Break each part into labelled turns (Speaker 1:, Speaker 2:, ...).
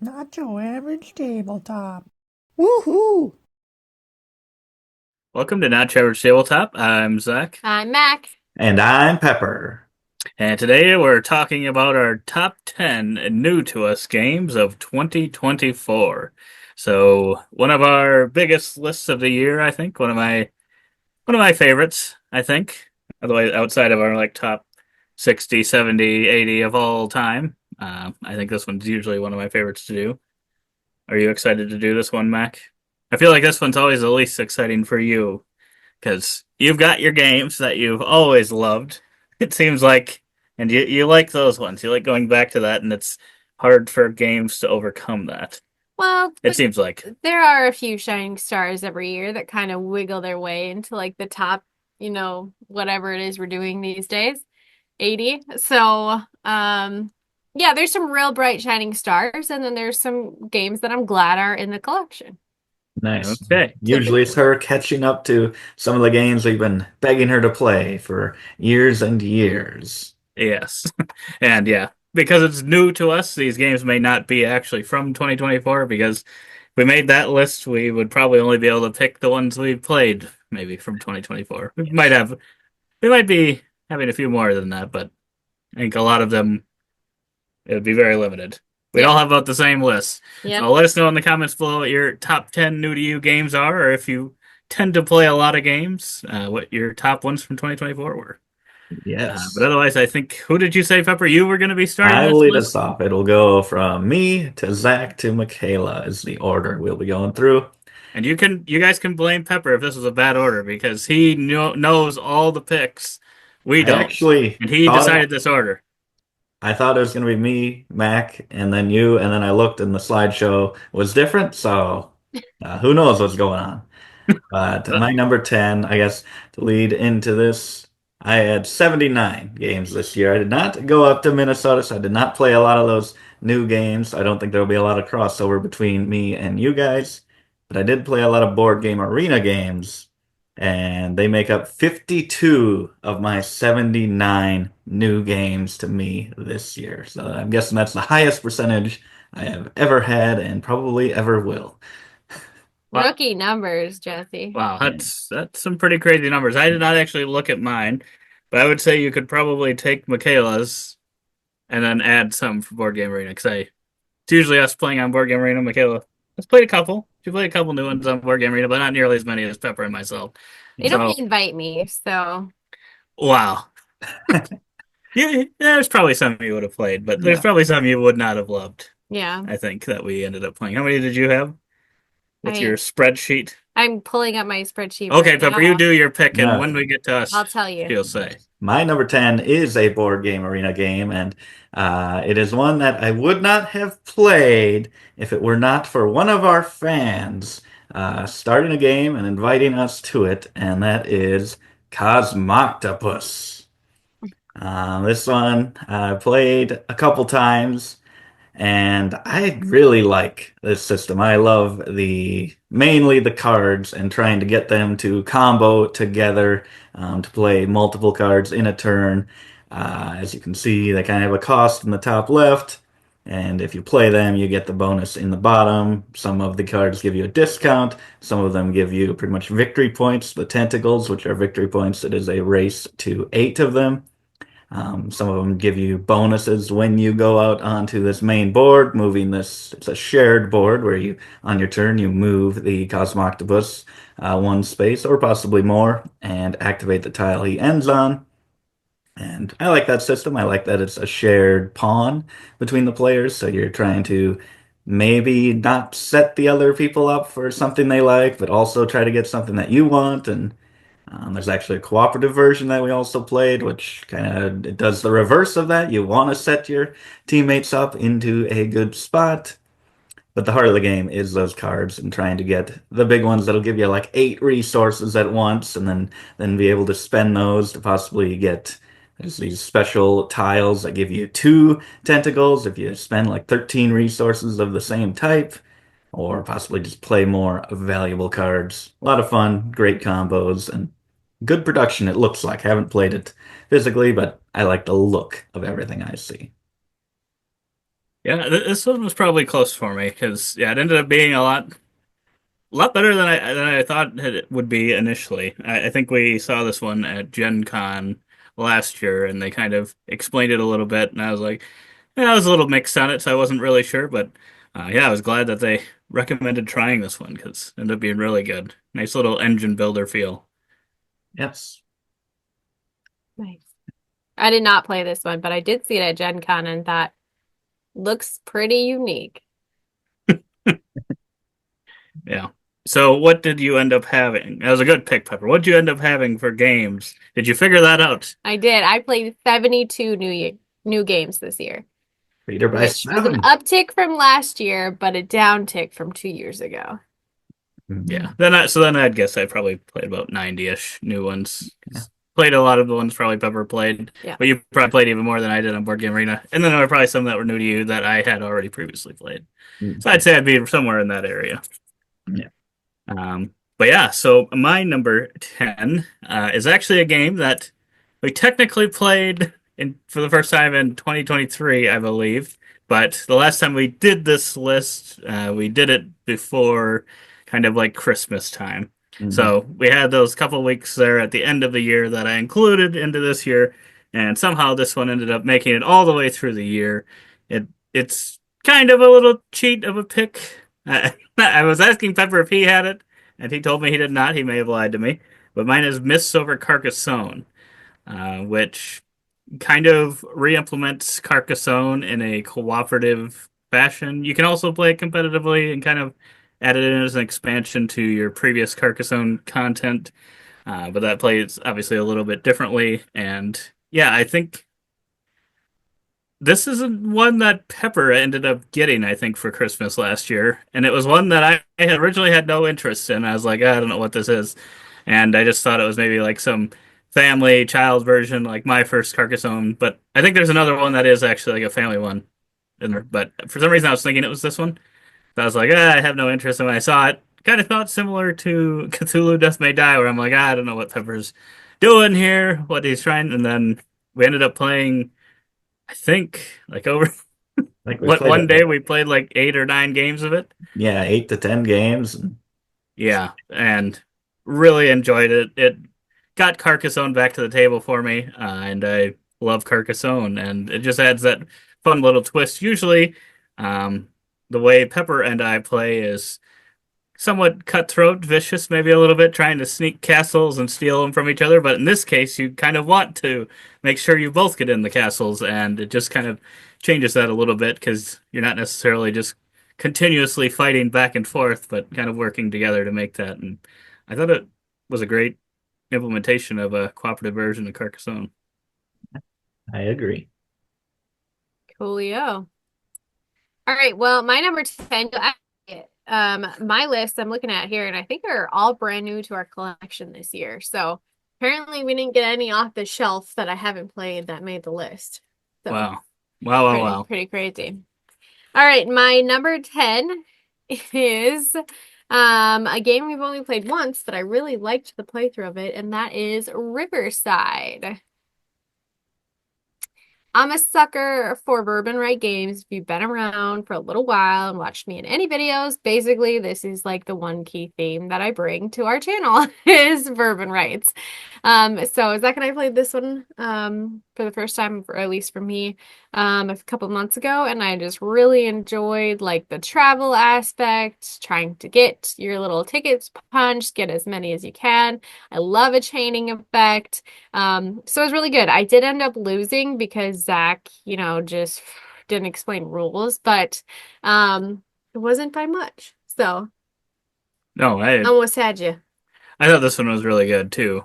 Speaker 1: Not your average tabletop. Woohoo!
Speaker 2: Welcome to Not Trevor's Tabletop. I'm Zach,
Speaker 3: I'm Mac.
Speaker 4: And I'm Pepper.
Speaker 2: and today we're talking about our top 10 new to us games of 2024. So, one of our biggest lists of the year, I think, one of my favorites, I think. Otherwise, outside of our like top 60, 70, 80 of all time. I think this one's usually one of my favorites to do. Are you excited to do this one, Mac? I feel like this one's always the least exciting for you because you've got your games that you've always loved. It seems like, and you like those ones. You like going back to that, and it's hard for games to overcome that.
Speaker 3: Well,
Speaker 2: It seems like.
Speaker 3: there are a few shining stars every year that kind of wiggle their way into like the top, whatever it is we're doing these days, 80. So, yeah, there's some real bright shining stars, and then there's some games that I'm glad are in the collection.
Speaker 4: Nice.
Speaker 2: Okay.
Speaker 4: Usually it's her catching up to some of the games we've been begging her to play for years and years.
Speaker 2: Yes. And yeah, because it's new to us, these games may not be actually from 2024 because if we made that list, we would probably only be able to pick the ones we played maybe from 2024. We might be having a few more than that, but I think a lot of them it would be very limited. We'd
Speaker 3: Yep.
Speaker 2: all have about the same list.
Speaker 3: Yep.
Speaker 2: So let us know in the comments below what your top 10 new to you games are, or if you tend to play a lot of games, what your top ones from 2024 were. But
Speaker 4: Yes.
Speaker 2: otherwise, I think, who did you say, Pepper? You were going to be starting
Speaker 4: I
Speaker 2: this
Speaker 4: will lead us
Speaker 2: list?
Speaker 4: off. It'll go from me to Zach to Michaela is the order we'll be going through.
Speaker 2: And you guys can blame Pepper if this was a bad order because he knows all the picks. We
Speaker 4: I
Speaker 2: don't.
Speaker 4: actually
Speaker 2: And he
Speaker 4: thought
Speaker 2: decided this order.
Speaker 4: I thought it was going to be me, Mac, and then you, and then I looked and the slideshow was different, so who knows what's going on. But
Speaker 2: Uh,
Speaker 4: my number 10, I guess, to lead into this, I had 79 games this year. I did not go up to Minnesota, so I did not play a lot of those new games. I don't think there'll be a lot of crossover between me and you guys, but I did play a lot of board game arena games, and they make up 52 of my 79 new games to me this year. So I'm guessing that's the highest percentage I have ever had and probably ever will.
Speaker 2: wow,
Speaker 3: Rookie numbers, Jesse.
Speaker 2: wow, that's some pretty crazy numbers. I did not actually look at mine, but I would say you could probably take Michaela's and then add some for Board Game Arena because it's usually us playing on Board Game Arena. Michaela has played a couple. She played a couple new ones on Board Game Arena, but not nearly as many as Pepper and myself.
Speaker 3: They don't
Speaker 2: So,
Speaker 3: invite me, so
Speaker 2: wow. Yeah, there's probably some you would have played, but there's
Speaker 4: Yeah.
Speaker 2: probably some you would not have loved.
Speaker 3: yeah.
Speaker 2: I think that we ended up playing. How many did you have? What's
Speaker 3: I
Speaker 2: your spreadsheet?
Speaker 3: I'm pulling up my spreadsheet
Speaker 2: Okay,
Speaker 3: right
Speaker 2: Pepper, you
Speaker 3: now.
Speaker 2: do your pick, and when
Speaker 4: No.
Speaker 2: we get to us,
Speaker 3: I'll tell you.
Speaker 2: she'll say.
Speaker 4: My number 10 is a board game arena game, and it is one that I would not have played if it were not for one of our fans starting a game and inviting us to it, and that is Cosmoctopus. This one I played a couple times. And I really like this system. I love the mainly the cards and trying to get them to combo together to play multiple cards in a turn. As you can see, they kind of have a cost in the top left, and if you play them, you get the bonus in the bottom. Some of the cards give you a discount. Some of them give you pretty much victory points. The tentacles, which are victory points, it is a race to 8 of them. Some of them give you bonuses when you go out onto this main board, moving this. It's a shared board where you, on your turn, you move the Cosmoctopus one space or possibly more and activate the tile he ends on. And I like that system. I like that it's a shared pawn between the players, so you're trying to maybe not set the other people up for something they like, but also try to get something that you want. And there's actually a cooperative version that we also played, which kind of it does the reverse of that. You want to set your teammates up into a good spot, but the heart of the game is those cards and trying to get the big ones that'll give you like 8 resources at once, and then be able to spend those to possibly get. There's these special tiles that give you 2 tentacles if you spend like 13 resources of the same type, or possibly just play more valuable cards. A lot of fun, great combos, and good production, it looks like. I haven't played it physically, but I like the look of everything I see.
Speaker 2: Yeah, this one was probably close for me because yeah, it ended up being a lot better than I thought it would be initially. I think we saw this one at Gen Con last year, and they kind of explained it a little bit, and I was like, yeah, I was a little mixed on it, so I wasn't really sure, but yeah, I was glad that they recommended trying this one because it ended up being really good. Nice little engine builder feel.
Speaker 4: Yes.
Speaker 3: Nice. I did not play this one, but I did see it at Gen Con and thought looks pretty unique.
Speaker 2: Yeah. So what did you end up having? That was a good pick, Pepper. What did you end up having for games? Did you figure that out?
Speaker 3: I did. I played 72 new games this year,
Speaker 4: Reader by
Speaker 3: which was an
Speaker 4: 7.
Speaker 3: uptick from last year, but a downtick from 2 years ago.
Speaker 2: Yeah. Then I'd guess I probably played about 90-ish new ones.
Speaker 4: Yeah.
Speaker 2: Played a lot of the ones probably Pepper played.
Speaker 3: Yeah.
Speaker 2: But you probably played even more than I did on Board Game Arena. And then there were probably some that were new to you that I had already previously played. So I'd say I'd be somewhere in that area.
Speaker 4: Yeah.
Speaker 2: But yeah, so my number 10 is actually a game that we technically played for the first time in 2023, I believe. But the last time we did this list, we did it before kind of like Christmas time.
Speaker 4: Mhm.
Speaker 2: So we had those couple weeks there at the end of the year that I included into this year, and somehow this one ended up making it all the way through the year. It's kind of a little cheat of a pick. I was asking Pepper if he had it, and he told me he did not. He may have lied to me. But mine is Mists over Carcassonne, which kind of re-implements Carcassonne in a cooperative fashion. You can also play it competitively and kind of add it in as an expansion to your previous Carcassonne content. But that plays obviously a little bit differently. And yeah, I think this is one that Pepper ended up getting, I think, for Christmas last year. And it was one that I had originally had no interest in. I was like, I don't know what this is. And I just thought it was maybe like some family child version, like my first Carcassonne. But I think there's another one that is actually like a family one in there. But for some reason, I was thinking it was this one. So I was like, I have no interest. And when I saw it, kind of thought similar to Cthulhu Death May Die, where I'm like, I don't know what Pepper's doing here, what he's trying. And then we ended up playing, I think, like over
Speaker 4: Like we
Speaker 2: what
Speaker 4: played
Speaker 2: one
Speaker 4: it.
Speaker 2: day we played like 8 or 9 games of it.
Speaker 4: Yeah, 8 to 10 games.
Speaker 2: Yeah, and really enjoyed it. It got Carcassonne back to the table for me, and I love Carcassonne, and it just adds that fun little twist. Usually, um, the way Pepper and I play is somewhat cutthroat, vicious, maybe a little bit, trying to sneak castles and steal them from each other. But in this case, you kind of want to make sure you both get in the castles, and it just kind of changes that a little bit because you're not necessarily just continuously fighting back and forth, but kind of working together to make that. And I thought it was a great implementation of a cooperative version of Carcassonne.
Speaker 4: I agree.
Speaker 3: Coolio. All right, well, my number 10, my list I'm looking at here, and I think they're all brand new to our collection this year. So apparently we didn't get any off the shelf that I haven't played that made the list. So
Speaker 2: Wow. Wow.
Speaker 3: pretty crazy. All right, my number 10 is a game we've only played once, but I really liked the playthrough of it, and that is Riverside. I'm a sucker for Bourbon Right games. If you've been around for a little while and watched me in any videos, basically this is like the one key theme that I bring to our channel is Bourbon Rights. So Zach and I played this one for the first time, or at least for me, a couple months ago, and I just really enjoyed like the travel aspect, trying to get your little tickets punched, get as many as you can. I love a chaining effect. So it was really good. I did end up losing because Zach, just didn't explain rules, but it wasn't by much. So
Speaker 2: No,
Speaker 3: almost had you.
Speaker 2: I thought this one was really good too.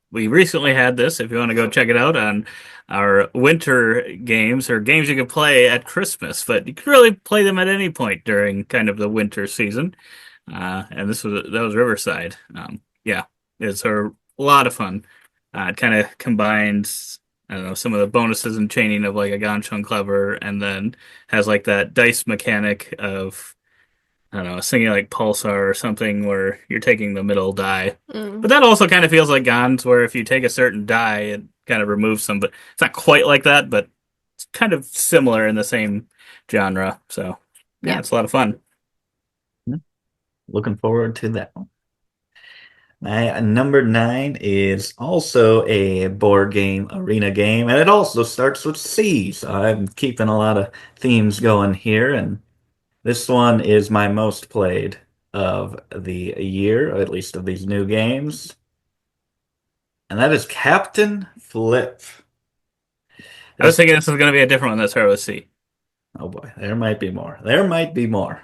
Speaker 2: We recently had this, if you want to go check it out, on our winter games or games you can play at Christmas, but you can really play them at any point during kind of the winter season. And that was Riverside. Yeah, it's a lot of fun. It kind of combines, I don't know, some of the bonuses and chaining of like a Ganchon Clever, and then has like that dice mechanic of I don't know, singing like Pulsar or something where you're taking the middle die. But that also kind of feels like Gons, where if you take a certain die, it kind of removes some. But it's not quite like that, but it's kind of similar in the same genre. So yeah,
Speaker 3: Yeah.
Speaker 2: it's a lot of fun.
Speaker 4: Looking forward to that one. My number nine is also a board game, arena game, and it also starts with C. So I'm keeping a lot of themes going here, and this one is my most played of the year, or at least of these new games, and that is Captain Flip.
Speaker 2: I was
Speaker 4: This,
Speaker 2: thinking this was going to be a different one that started with C.
Speaker 4: oh boy, there might be more. There might be more.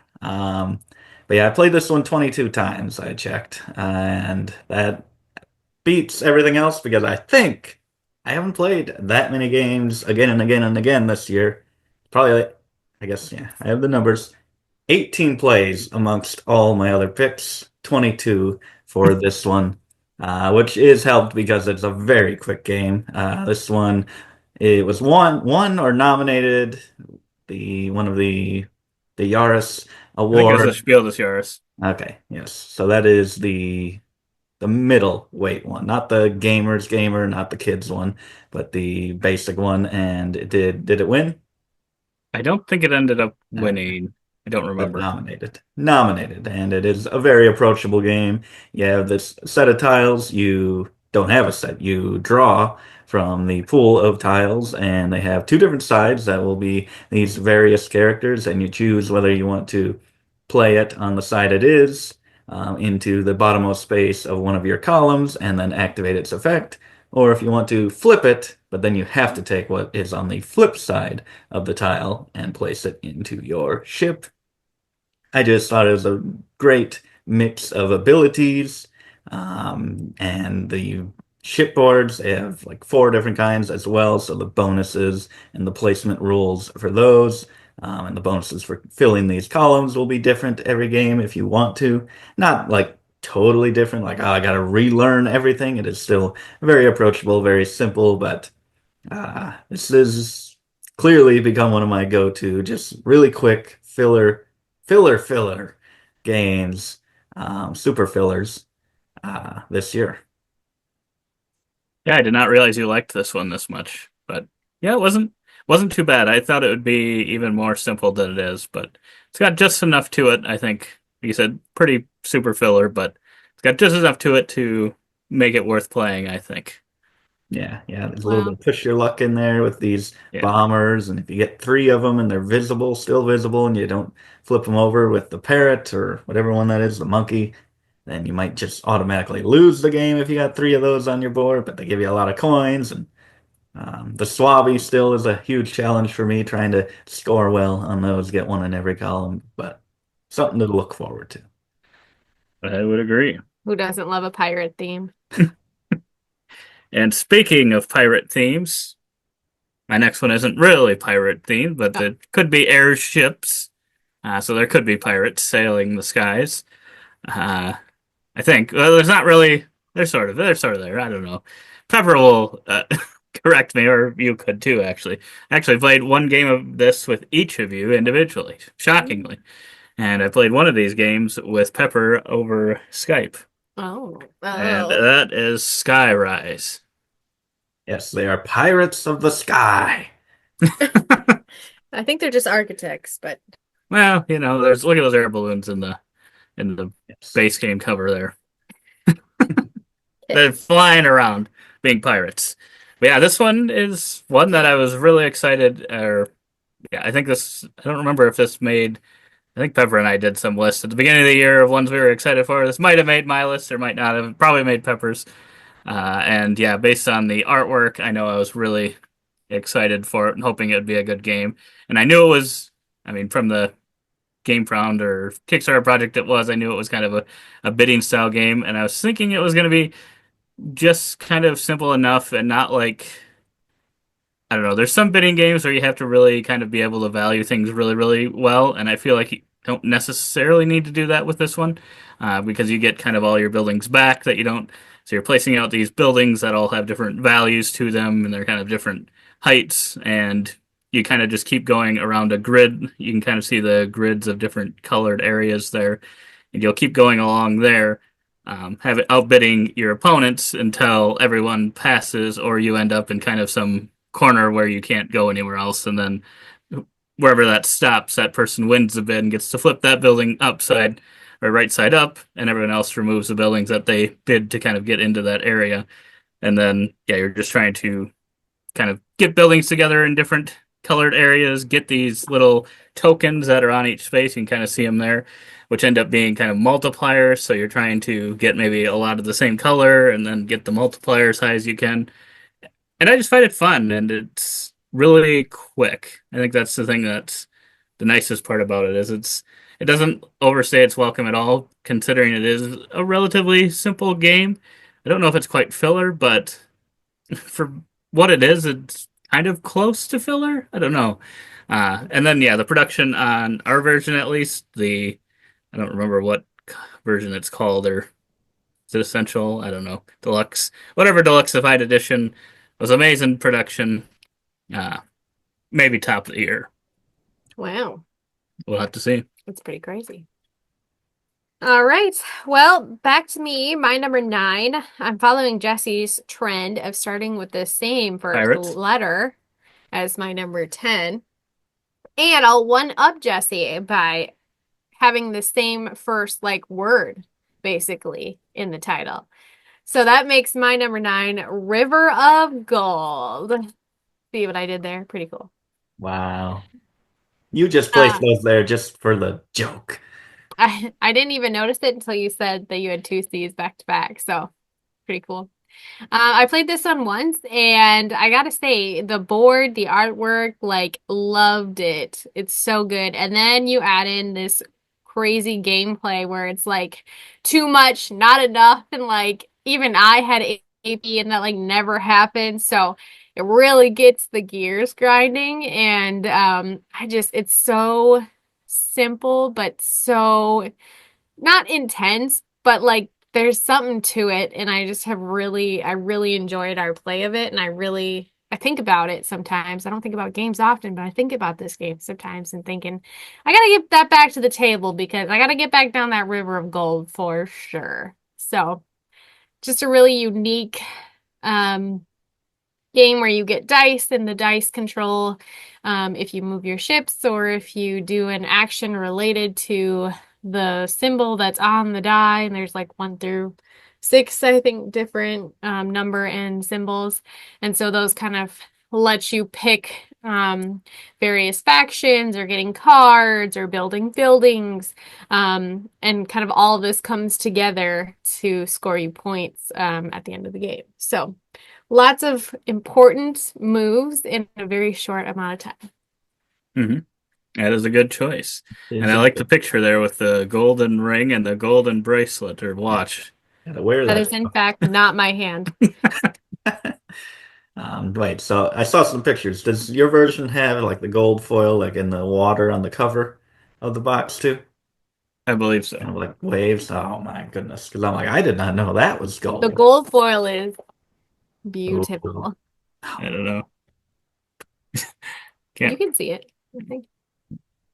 Speaker 4: But yeah, I played this one 22 times, I checked, and that beats everything else because I think I haven't played that many games again and again and again this year. Probably, I guess, yeah, I have the numbers. 18 plays amongst all my other picks, 22 for this one, which is helped because it's a very quick game. This one, it was won or nominated the one of the Yaris
Speaker 2: I think it was a
Speaker 4: Award.
Speaker 2: Spiel des Jahres.
Speaker 4: Okay, yes. So that is the middle weight one, not the gamer's gamer, not the kids one, but the basic one. And did it win?
Speaker 2: I don't think it ended up
Speaker 4: Okay.
Speaker 2: winning. I don't
Speaker 4: But
Speaker 2: remember.
Speaker 4: nominated, and it is a very approachable game. You have this set of tiles. You don't have a set. You draw from the pool of tiles, and they have two different sides that will be these various characters, and you choose whether you want to play it on the side it is into the bottommost space of one of your columns, and then activate its effect, or if you want to flip it, but then you have to take what is on the flip side of the tile and place it into your ship. I just thought it was a great mix of abilities. And the shipboards, they have like four different kinds as well. So the bonuses and the placement rules for those, and the bonuses for filling these columns will be different every game if you want to. Not like totally different, like, oh, I got to relearn everything. It is still very approachable, very simple, but this is clearly become one of my go-to, just really quick filler games, super fillers this year.
Speaker 2: Yeah, I did not realize you liked this one this much. But yeah, it wasn't too bad. I thought it would be even more simple than it is, but it's got just enough to it, I think. Like you said, pretty super filler, but it's got just enough to it to make it worth playing, I think.
Speaker 4: Yeah, there's a little bit
Speaker 3: Wow.
Speaker 4: of push your luck in there with these
Speaker 2: Yeah.
Speaker 4: bombers, and if you get three of them and they're visible, still visible, and you don't flip them over with the parrot or whatever one that is, the monkey, then you might just automatically lose the game if you got three of those on your board, but they give you a lot of coins. And the Swabby still is a huge challenge for me, trying to score well on those, get one in every column, but something to look forward to.
Speaker 2: I would agree.
Speaker 3: Who doesn't love a pirate theme?
Speaker 2: And speaking of pirate themes, my next one isn't really pirate themed, but
Speaker 3: Oh,
Speaker 2: it could be airships. So there could be pirates sailing the skies. Uh, I think. Well, there's not really. They're sort of there. I don't know. Pepper will correct me, or you could too. Actually, I actually played one game of this with each of you individually, shockingly, and I played one of these games with Pepper over Skype,
Speaker 3: oh,
Speaker 2: and
Speaker 3: oh.
Speaker 2: that is Skyrise.
Speaker 4: Yes, they are pirates of the sky.
Speaker 3: I think they're just architects, but
Speaker 2: Well, there's look at those air balloons in the
Speaker 4: Yes.
Speaker 2: base game cover there.
Speaker 3: okay.
Speaker 2: They're flying around being pirates. But yeah, this one is one that I was really excited. Or yeah, I think this. I don't remember if this made. I think Pepper and I did some lists at the beginning of the year of ones we were excited for. This might have made my list, or might not have. Probably made Pepper's. And yeah, based on the artwork, I know I was really excited for it and hoping it would be a good game. And I knew it was. I mean, from the GameFound or Kickstarter project it was, I knew it was kind of a bidding style game, and I was thinking it was going to be just kind of simple enough and not like I don't know. There's some bidding games where you have to really kind of be able to value things really, really well, and I feel like you don't necessarily need to do that with this one because you get kind of all your buildings back that you don't. So you're placing out these buildings that all have different values to them, and they're kind of different heights, and you kind of just keep going around a grid. You can kind of see the grids of different colored areas there, and you'll keep going along there have it outbidding your opponents until everyone passes, or you end up in kind of some corner where you can't go anywhere else, and then wherever that stops, that person wins the bid and gets to flip that building upside or right side up, and everyone else removes the buildings that they bid to kind of get into that area. And then, yeah, you're just trying to kind of get buildings together in different colored areas, get these little tokens that are on each space. You can kind of see them there, which end up being kind of multipliers. So you're trying to get maybe a lot of the same color and then get the multiplier as high as you can. And I just find it fun and it's really quick. I think that's the thing that's the nicest part about it is it doesn't overstay its welcome at all, considering it is a relatively simple game. I don't know if it's quite filler, but for what it is, it's kind of close to filler. I don't know. And then yeah, the production on our version at least, the I don't remember what version it's called, or is it essential? I don't know. Deluxe, whatever deluxeified edition was amazing production. Uh, maybe top of the year.
Speaker 3: Wow,
Speaker 2: We'll have to see.
Speaker 3: that's pretty crazy. All right. Well, back to me. My number 9. I'm following Jesse's trend of starting with the same first
Speaker 2: Pirates.
Speaker 3: letter as my number 10. And I'll one up Jesse by having the same first like word basically in the title. So that makes my number 9 River of Gold. See what I did there? Pretty cool.
Speaker 4: Wow. You just placed
Speaker 3: Uh,
Speaker 4: those there just for the joke.
Speaker 3: I didn't even notice it until you said that you had 2 C's back to back. So pretty cool. I played this one once and I gotta say the board, the artwork, like loved it. It's so good. And then you add in this crazy gameplay where it's like too much, not enough, and like even I had AP and that like never happened. So it really gets the gears grinding and it's so simple but so not intense, but like there's something to it and I really enjoyed our play of it and I think about it sometimes. I don't think about games often, but I think about this game sometimes and thinking I gotta get that back to the table because I gotta get back down that river of gold for sure. So just a really unique um game where you get dice and the dice control if you move your ships or if you do an action related to the symbol that's on the die. And there's like 1 through 6, I think, different number and symbols. And so those kind of let you pick various factions or getting cards or building buildings. And kind of all of this comes together to score you points at the end of the game. So lots of important moves in a very short amount of time.
Speaker 2: Mm-hmm. That is a good choice. And
Speaker 4: Is
Speaker 2: I
Speaker 4: it
Speaker 2: like the picture there with the golden ring and the golden bracelet or watch.
Speaker 4: gotta wear
Speaker 3: That
Speaker 4: that.
Speaker 3: is, in fact, not my hand.
Speaker 4: Wait, so I saw some pictures. Does your version have like the gold foil like in the water on the cover of the box too?
Speaker 2: I believe
Speaker 4: Kind of
Speaker 2: so.
Speaker 4: like waves. Oh my goodness. Because I'm like, I did not know that was
Speaker 3: The
Speaker 4: gold.
Speaker 3: gold foil is
Speaker 4: Ooh.
Speaker 3: beautiful.
Speaker 2: I don't know.
Speaker 3: You
Speaker 2: Can't.
Speaker 3: can see it, I think.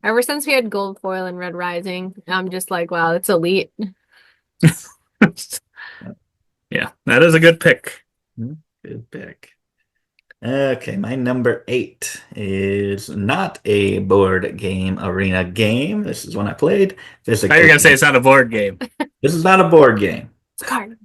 Speaker 3: Ever since we had gold foil in Red Rising, I'm just like, wow, it's elite.
Speaker 2: Yeah, that is a good pick.
Speaker 4: Good pick. Okay, my number 8 is not a board game arena game. This is one I played
Speaker 2: Now you're
Speaker 4: physically.
Speaker 2: gonna say it's not a board game.
Speaker 4: This is not a board game.
Speaker 3: It's a card.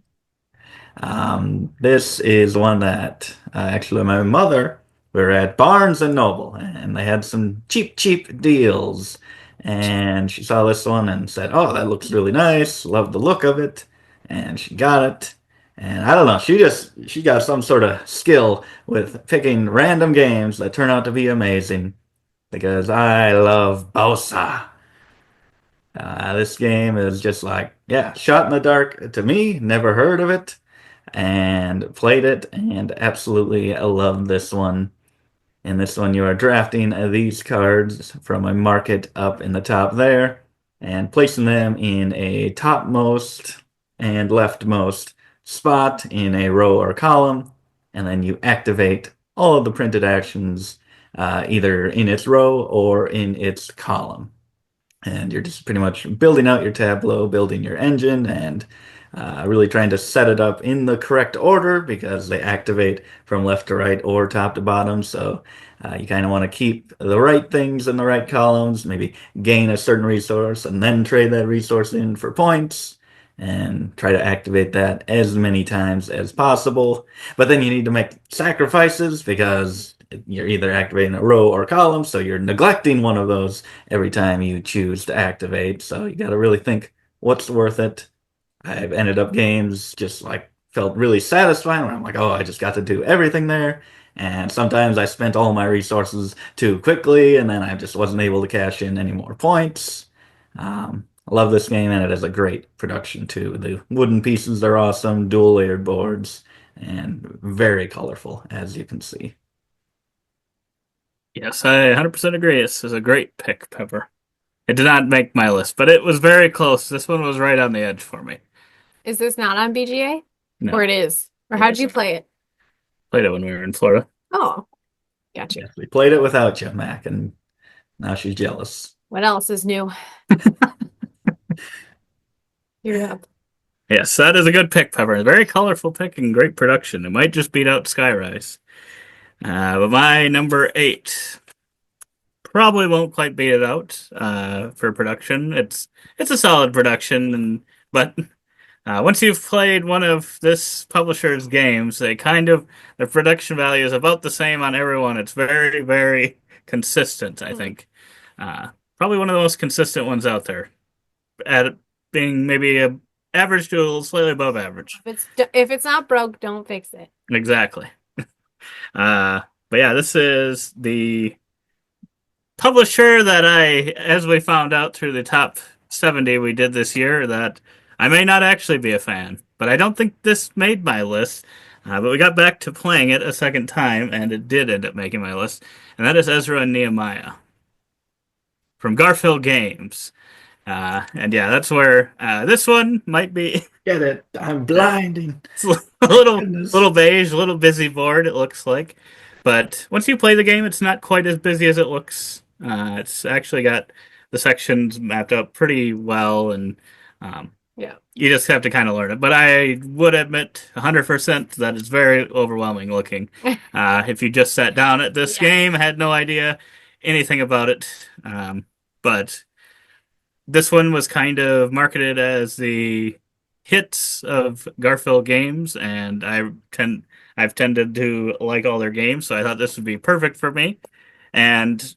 Speaker 4: This is one that actually my mother, we were at Barnes and Noble and they had some cheap deals. And she saw this one and said, "Oh, that looks really nice. Love the look of it." And she got it. And I don't know, she got some sort of skill with picking random games that turn out to be amazing because I love Bosa. This game is just like, yeah, shot in the dark to me. Never heard of it and played it and absolutely loved this one. In this one, you are drafting these cards from a market up in the top there and placing them in a topmost and leftmost spot in a row or column. And then you activate all of the printed actions either in its row or in its column. and you're just pretty much building out your tableau, building your engine, and really trying to set it up in the correct order because they activate from left to right or top to bottom. So you kind of want to keep the right things in the right columns, maybe gain a certain resource and then trade that resource in for points and try to activate that as many times as possible. But then you need to make sacrifices because you're either activating a row or column, so you're neglecting one of those every time you choose to activate. So you got to really think what's worth it. I've ended up games just like felt really satisfying where I'm like, oh, I just got to do everything there. And sometimes I spent all my resources too quickly, and then I just wasn't able to cash in any more points. I love this game, and it has a great production too. The wooden pieces are awesome, dual layered boards, and very colorful, as you can see.
Speaker 2: Yes, I 100% agree. This is a great pick, Pepper. It did not make my list, but it was very close. This one was right on the edge for me.
Speaker 3: Is this not on BGA?
Speaker 2: No,
Speaker 3: Or it is? Or
Speaker 2: it
Speaker 3: how'd you
Speaker 2: isn't.
Speaker 3: play it?
Speaker 2: Played it when we were in Florida.
Speaker 3: Oh, gotcha.
Speaker 4: Yes, we played it without you, Mac, and now she's jealous.
Speaker 3: What else is new? You're up.
Speaker 2: Yes, that is a good pick, Pepper. Very colorful pick and great production. It might just beat out Skyrise. But my number 8 probably won't quite beat it out for production. It's a solid production, but once you've played one of this publisher's games, the production value is about the same on everyone. It's very, very consistent, I think. Probably one of the most consistent ones out there, at being maybe a average to slightly above average.
Speaker 3: If it's not broke, don't fix it.
Speaker 2: Exactly. But yeah, this is the publisher that as we found out through the top 70 we did this year, that I may not actually be a fan, but I don't think this made my list. But we got back to playing it a second time, and it did end up making my list, and that is Ezra and Nehemiah from Garfield Games. And yeah, that's where this one might be.
Speaker 4: Get it? I'm blinding.
Speaker 2: It's a little
Speaker 4: Goodness.
Speaker 2: little beige, a little busy board, it looks like. But once you play the game, it's not quite as busy as it looks. It's actually got the sections mapped out pretty well, and
Speaker 3: Yeah.
Speaker 2: you just have to kind of learn it. But I would admit 100% that it's very overwhelming looking. If you just sat down at this
Speaker 3: Yeah.
Speaker 2: game, had no idea anything about it. But this one was kind of marketed as the hits of Garfield games, and I've tended to like all their games, so I thought this would be perfect for me. And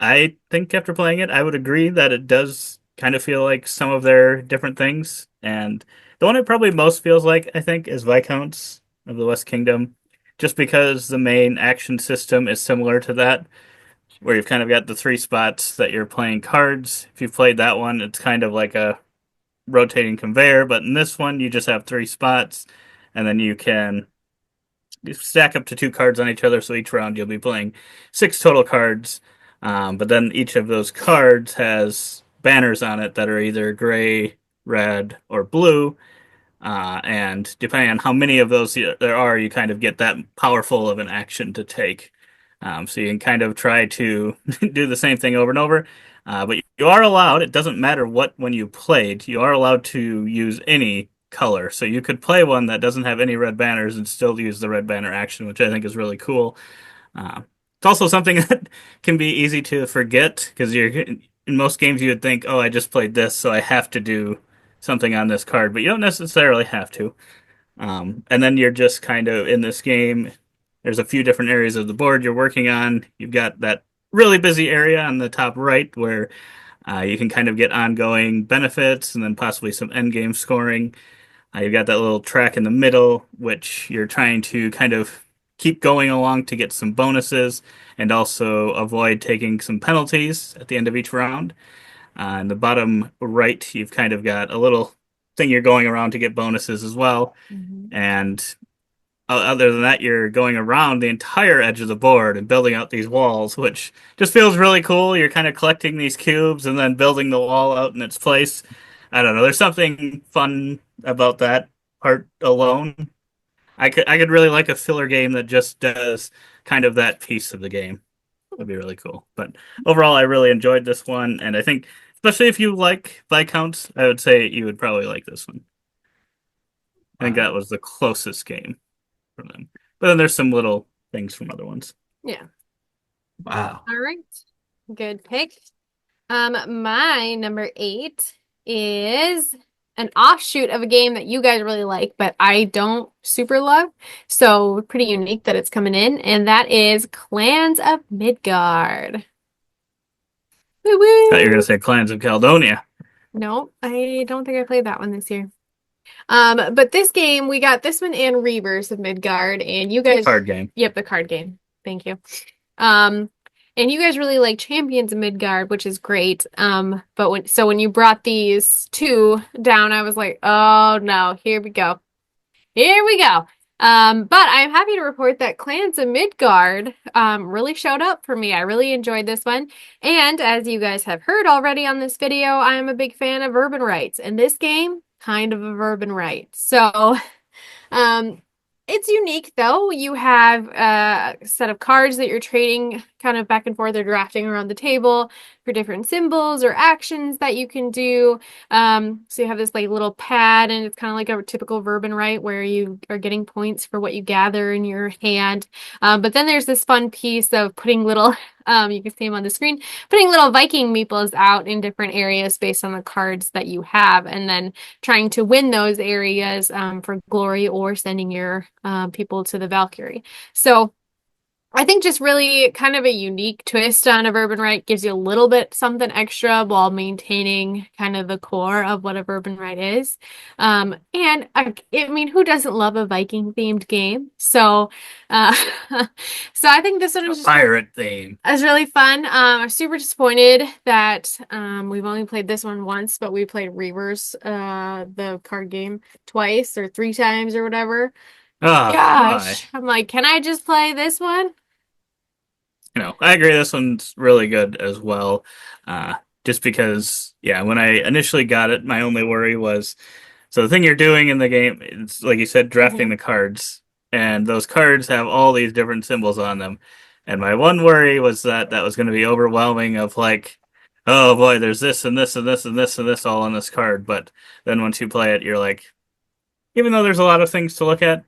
Speaker 2: I think after playing it, I would agree that it does kind of feel like some of their different things. And the one it probably most feels like, I think, is Viscounts of the West Kingdom, just because the main action system is similar to that, where you've kind of got the 3 spots that you're playing cards. If you've played that one, it's kind of like a rotating conveyor, but in this one, you just have 3 spots, and then you can stack up to 2 cards on each other. So each round, you'll be playing 6 total cards. But then each of those cards has banners on it that are either gray, red, or blue. And depending on how many of those there are, you kind of get that powerful of an action to take. So you can kind of try to do the same thing over and over. But you are allowed, it doesn't matter when you played, you are allowed to use any color. So you could play one that doesn't have any red banners and still use the red banner action, which I think is really cool. It's also something that can be easy to forget because in most games you would think, oh, I just played this, so I have to do something on this card, but you don't necessarily have to. And then you're just kind of in this game. There's a few different areas of the board you're working on. You've got that really busy area on the top right where you can kind of get ongoing benefits and then possibly some end game scoring. You've got that little track in the middle, which you're trying to kind of keep going along to get some bonuses and also avoid taking some penalties at the end of each round. In the bottom right, you've kind of got a little thing you're going around to get bonuses as well. And other than that, you're going around the entire edge of the board and building out these walls, which just feels really cool. You're kind of collecting these cubes and then building the wall out in its place. I don't know. There's something fun about that part alone. I could really like a filler game that just does kind of that piece of the game. That'd be really cool. But overall, I really enjoyed this one, and I think especially if you like Viscounts, I would say you would probably like this one. I think
Speaker 4: Wow.
Speaker 2: that was the closest game from them. But then there's some little things from other ones.
Speaker 3: Yeah.
Speaker 4: Wow.
Speaker 3: All right. Good pick. My number 8 is an offshoot of a game that you guys really like, but I don't super love. So pretty unique that it's coming in, and that is Clans of Midgard. Woo
Speaker 2: Thought you were gonna
Speaker 3: woo!
Speaker 2: say Clans of Caledonia.
Speaker 3: No, I don't think I played that one this year. But this game, we got this one and Reavers of Midgard, and you guys,
Speaker 2: Card game.
Speaker 3: yep, the card game. Thank you. Um, and you guys really like Champions of Midgard, which is great. But when you brought these two down, I was like, oh no, here we go. Here we go. But I'm happy to report that Clans of Midgard really showed up for me. I really enjoyed this one. And as you guys have heard already on this video, I am a big fan of urban rights. And this game, kind of a urban right. So um, it's unique though. You have a set of cards that you're trading kind of back and forth or drafting around the table for different symbols or actions that you can do. So you have this like little pad, and it's kind of like a typical Verban right where you are getting points for what you gather in your hand. But then there's this fun piece of putting little, you can see them on the screen, putting little Viking meeples out in different areas based on the cards that you have, and then trying to win those areas for glory or sending your people to the Valkyrie. So I think just really kind of a unique twist on a Verban right gives you a little bit something extra while maintaining kind of the core of what a Verban right is. And I mean, who doesn't love a Viking themed game? So, so I think this one was just
Speaker 2: Pirate theme.
Speaker 3: it was really fun. I'm super disappointed that we've only played this one once, but we played Reavers, the card game, twice or 3 times or whatever.
Speaker 2: Oh,
Speaker 3: Gosh, I'm like, can I just play this one?
Speaker 2: I agree. This one's really good as well. Just because, yeah, when I initially got it, my only worry was so the thing you're doing in the game, it's like you said, drafting the cards, and those cards have all these different symbols on them. And my one worry was that that was going to be overwhelming of like, oh boy, there's this and this and this and this and this all on this card. But then once you play it, you're like, even though there's a lot of things to look at,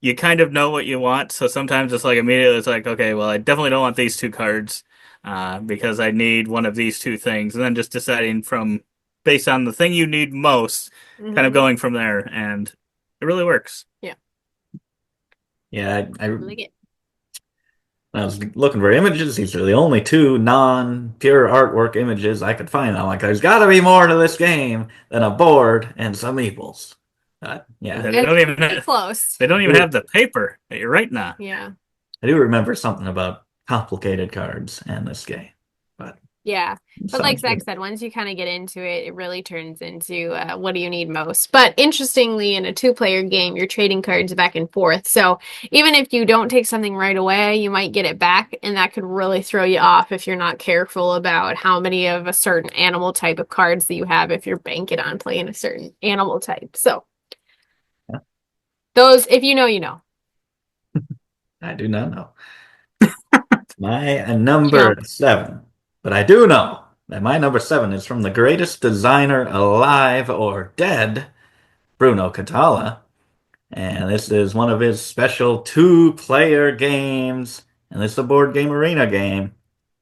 Speaker 2: you kind of know what you want. So sometimes it's like immediately it's like, okay, well, I definitely don't want these 2 cards because I need one of these 2 things. And then just deciding from based on the thing you need most, kind of going from there. And it really works.
Speaker 3: Yeah.
Speaker 4: Yeah, I
Speaker 3: Really good.
Speaker 4: I was looking for images. These are the only 2 non-pure artwork images I could find. I'm like, there's got to be more to this game than a board and some meeples. Yeah,
Speaker 2: They don't even
Speaker 3: Pretty
Speaker 2: have,
Speaker 3: close.
Speaker 2: they don't even have the paper that you're writing on.
Speaker 3: Yeah.
Speaker 4: I do remember something about complicated cards in this game, but
Speaker 3: Yeah.
Speaker 4: it
Speaker 3: But like
Speaker 4: sounds
Speaker 3: Zach
Speaker 4: good.
Speaker 3: said, once you kind of get into it, it really turns into what do you need most. But interestingly, in a 2-player game, you're trading cards back and forth. So even if you don't take something right away, you might get it back, and that could really throw you off if you're not careful about how many of a certain animal type of cards that you have if you're banking on playing a certain animal type. So
Speaker 4: Yeah.
Speaker 3: those, if you know, you know.
Speaker 4: I do not know. My number
Speaker 3: No.
Speaker 4: 7, but I do know that my number 7 is from the greatest designer alive or dead, Bruno Catala. And this is one of his special 2-player games. And this is a board game arena game.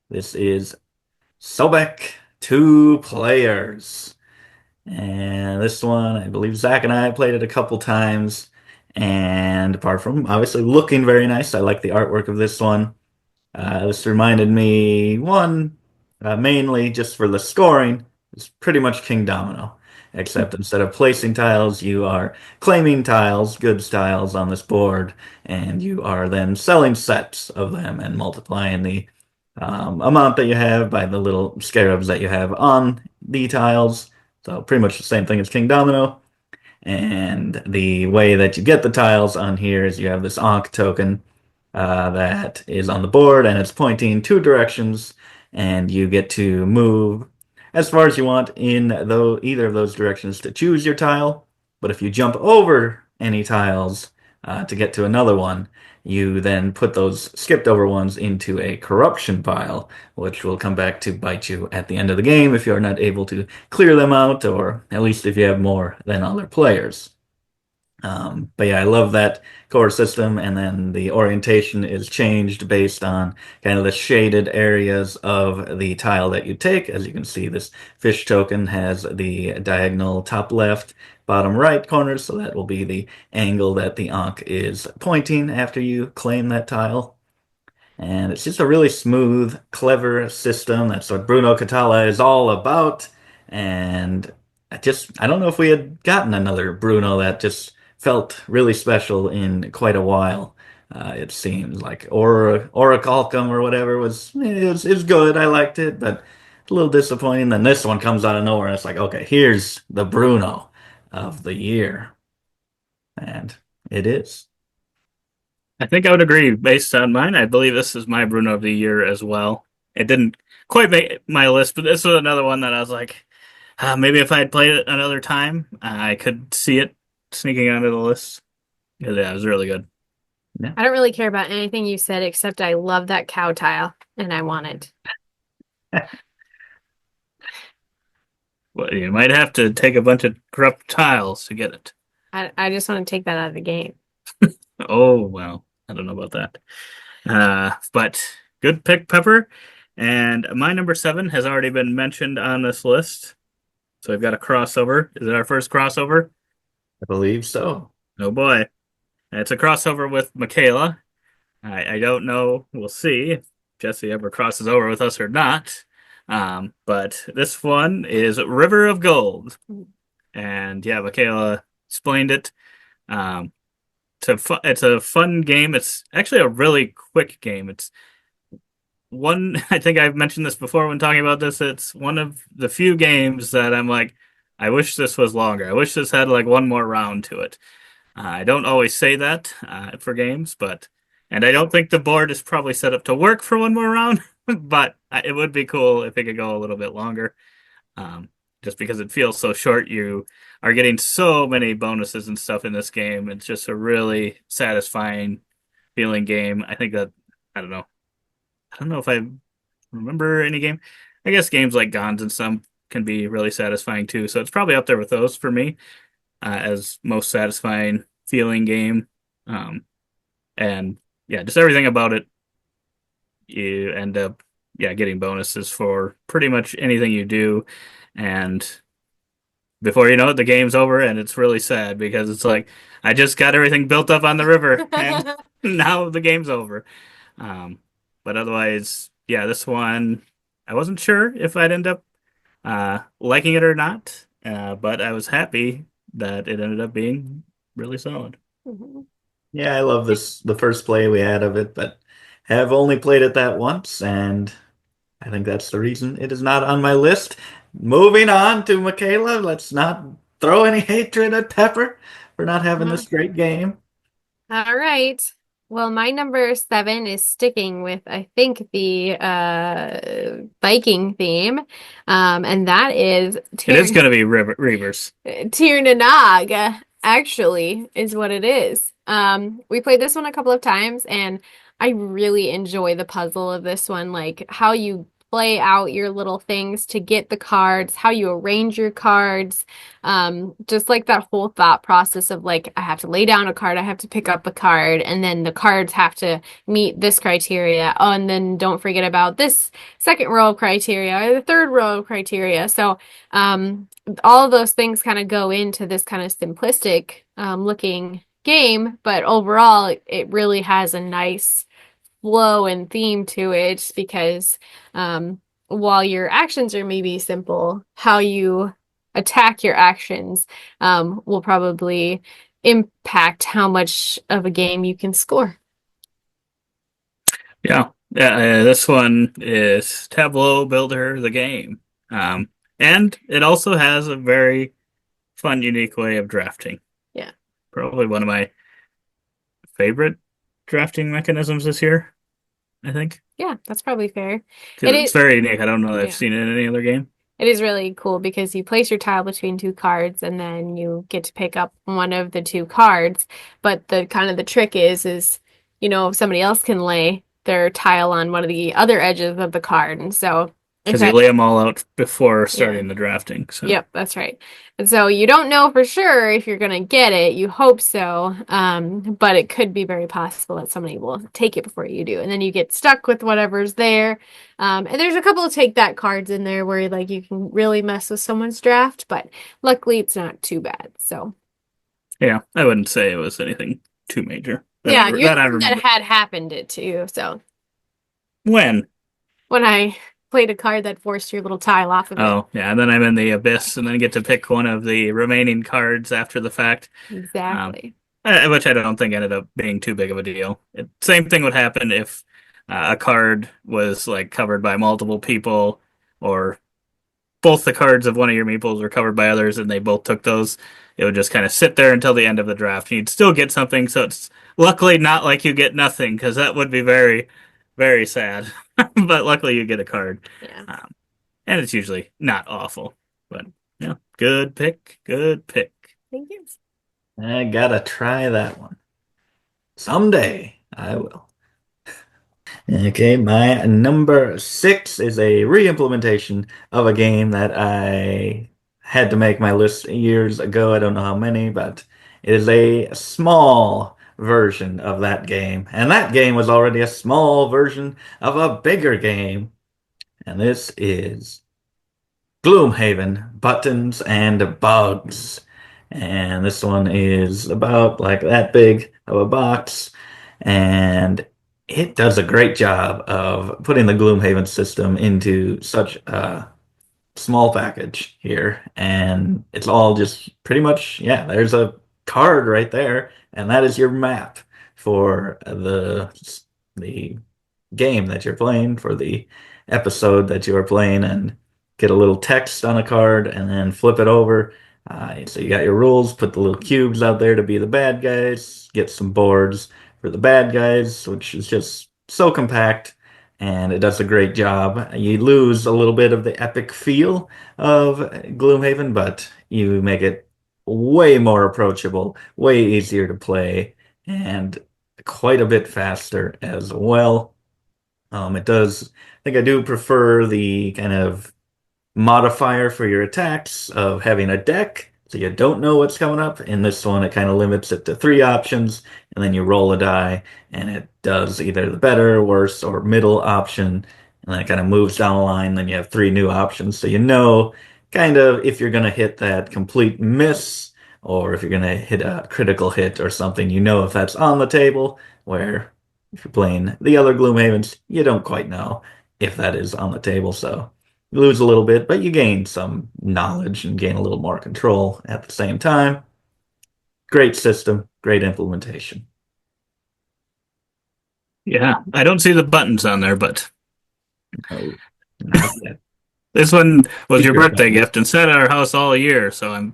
Speaker 4: This is Sobek 2 Players. And this one, I believe Zach and I played it a couple times. And apart from obviously looking very nice, I like the artwork of this one. This reminded me, one, mainly just for the scoring, it's pretty much King Domino. Except instead of placing tiles, you are claiming tiles, goods tiles on this board, and you are then selling sets of them and multiplying the amount that you have by the little scarabs that you have on the tiles. So pretty much the same thing as King Domino. And the way that you get the tiles on here is you have this Ankh token that is on the board, and it's pointing 2 directions, and you get to move as far as you want in either of those directions to choose your tile. But if you jump over any tiles to get to another one, you then put those skipped over ones into a corruption pile, which will come back to bite you at the end of the game if you're not able to clear them out, or at least if you have more than other players. But yeah, I love that core system, and then the orientation is changed based on kind of the shaded areas of the tile that you take. As you can see, this fish token has the diagonal top left, bottom right corners, so that will be the angle that the Ankh is pointing after you claim that tile. And it's just a really smooth, clever system. That's what Bruno Catala is all about. And I don't know if we had gotten another Bruno that just felt really special in quite a while. It seems like Orichalcum or whatever was good. I liked it, but a little disappointing. Then this one comes out of nowhere, and it's like, okay, here's the Bruno of the year, and it is.
Speaker 2: I think I would agree based on mine. I believe this is my Bruno of the year as well. It didn't quite make my list, but this was another one that I was like, maybe if I had played it another time, I could see it sneaking onto the list. Yeah, it was really good.
Speaker 3: I don't really care about anything you said except I love that cow tile and I want it.
Speaker 2: Well, you might have to take a bunch of corrupt tiles to get it.
Speaker 3: I just want to take that out of the game.
Speaker 2: Oh, well, I don't know about that. But good pick, Pepper. And my number 7 has already been mentioned on this list. So we've got a crossover. Is it our first crossover?
Speaker 4: I believe so.
Speaker 2: Oh boy. It's a crossover with Michaela. I don't know. We'll see if Jesse ever crosses over with us or not. But this one is River of Gold. And yeah, Michaela explained it. Um, it's a fun game. It's actually a really quick game. It's one, I think I've mentioned this before when talking about this. It's one of the few games that I'm like, I wish this was longer. I wish this had like one more round to it. I don't always say that for games, and I don't think the board is probably set up to work for one more round, but it would be cool if it could go a little bit longer. Just because it feels so short, you are getting so many bonuses and stuff in this game. It's just a really satisfying feeling game. I think that, I don't know. I don't know if I remember any game. I guess games like Gons and some can be really satisfying too. So it's probably up there with those for me as most satisfying feeling game. And yeah, just everything about it. You end up, yeah, getting bonuses for pretty much anything you do. And before you know it, the game's over, and it's really sad because it's like, I just got everything built up on the river, and now the game's over. Um, but otherwise, yeah, this one, I wasn't sure if I'd end up liking it or not, but I was happy that it ended up being really solid.
Speaker 3: Mhm.
Speaker 4: Yeah, I love this, the first play we had of it, but have only played it that once, and I think that's the reason it is not on my list. Moving on to Michaela, let's not throw any hatred at Pepper for not having this great game.
Speaker 3: All right. Well, my number 7 is sticking with, I think, the Viking theme. And that is
Speaker 2: It is going to be Reavers.
Speaker 3: Tir Nanog, actually, is what it is. We played this one a couple of times, and I really enjoy the puzzle of this one, like how you play out your little things to get the cards, how you arrange your cards, just like that whole thought process of like, I have to lay down a card, I have to pick up a card, and then the cards have to meet this criteria. Oh, and then don't forget about this second row of criteria or the third row of criteria. So, all of those things kind of go into this kind of simplistic looking game, but overall, it really has a nice flow and theme to it because while your actions are maybe simple, how you attack your actions will probably impact how much of a game you can score.
Speaker 2: Yeah. Yeah, this one is Tableau Builder, the game. And it also has a very fun, unique way of drafting.
Speaker 3: Yeah.
Speaker 2: Probably one of my favorite drafting mechanisms this year, I think.
Speaker 3: Yeah, that's probably fair.
Speaker 2: Because
Speaker 3: It
Speaker 2: it's
Speaker 3: is,
Speaker 2: very unique. I don't know that I've
Speaker 3: yeah.
Speaker 2: seen it in any other game.
Speaker 3: It is really cool because you place your tile between two cards and then you get to pick up one of the two cards. But the kind of the trick is somebody else can lay their tile on one of the other edges of the card. And so if
Speaker 2: Because you
Speaker 3: that,
Speaker 2: lay them all out before
Speaker 3: yeah.
Speaker 2: starting the drafting. So
Speaker 3: Yep, that's right. And so you don't know for sure if you're going to get it. You hope so. But it could be very possible that somebody will take it before you do. And then you get stuck with whatever's there. And there's a couple of take that cards in there where like you can really mess with someone's draft, but luckily it's not too bad. So
Speaker 2: yeah, I wouldn't say it was anything too major.
Speaker 3: yeah, you're
Speaker 2: That
Speaker 3: the
Speaker 2: I
Speaker 3: one that
Speaker 2: remember.
Speaker 3: had happened it to you. So
Speaker 2: When?
Speaker 3: when I played a card that forced your little tile off of it.
Speaker 2: Oh, yeah, and then I'm in the abyss and then get to pick one of the remaining cards after the fact.
Speaker 3: Exactly.
Speaker 2: Which I don't think ended up being too big of a deal. Same thing would happen if a card was like covered by multiple people, or both the cards of one of your meeples were covered by others, and they both took those. It would just kind of sit there until the end of the draft. You'd still get something, so it's luckily not like you get nothing, because that would be very, very sad. But luckily you get a card,
Speaker 3: Yeah.
Speaker 2: and it's usually not awful. But yeah, good pick, good pick.
Speaker 3: Thank you.
Speaker 4: I gotta try that one. Someday I will. Okay, my number 6 is a re-implementation of a game that I had to make my list years ago. I don't know how many, but it is a small version of that game. And that game was already a small version of a bigger game. And this is Gloomhaven, Buttons and Bugs. And this one is about like that big of a box. And it does a great job of putting the Gloomhaven system into such a small package here. And it's all just pretty much, yeah, there's a card right there. And that is your map for the game that you're playing, for the episode that you are playing, and get a little text on a card and then flip it over. So you got your rules, put the little cubes out there to be the bad guys, get some boards for the bad guys, which is just so compact and it does a great job. You lose a little bit of the epic feel of Gloomhaven, but you make it way more approachable, way easier to play, and quite a bit faster as well. It does, I think I do prefer the kind of modifier for your attacks of having a deck, so you don't know what's coming up. In this one, it kind of limits it to 3 options, and then you roll a die, and it does either the better, worse, or middle option, and then it kind of moves down the line. Then you have 3 new options, so you know kind of if you're going to hit that complete miss, or if you're going to hit a critical hit or something, you know if that's on the table, where if you're playing the other Gloomhavens, you don't quite know if that is on the table, so you lose a little bit, but you gain some knowledge and gain a little more control at the same time. Great system, great implementation.
Speaker 2: Yeah, I don't see the buttons on there, but
Speaker 4: Oh, not yet.
Speaker 2: this one was your
Speaker 4: Secret
Speaker 2: birthday
Speaker 4: button.
Speaker 2: gift and sat at our house all year, so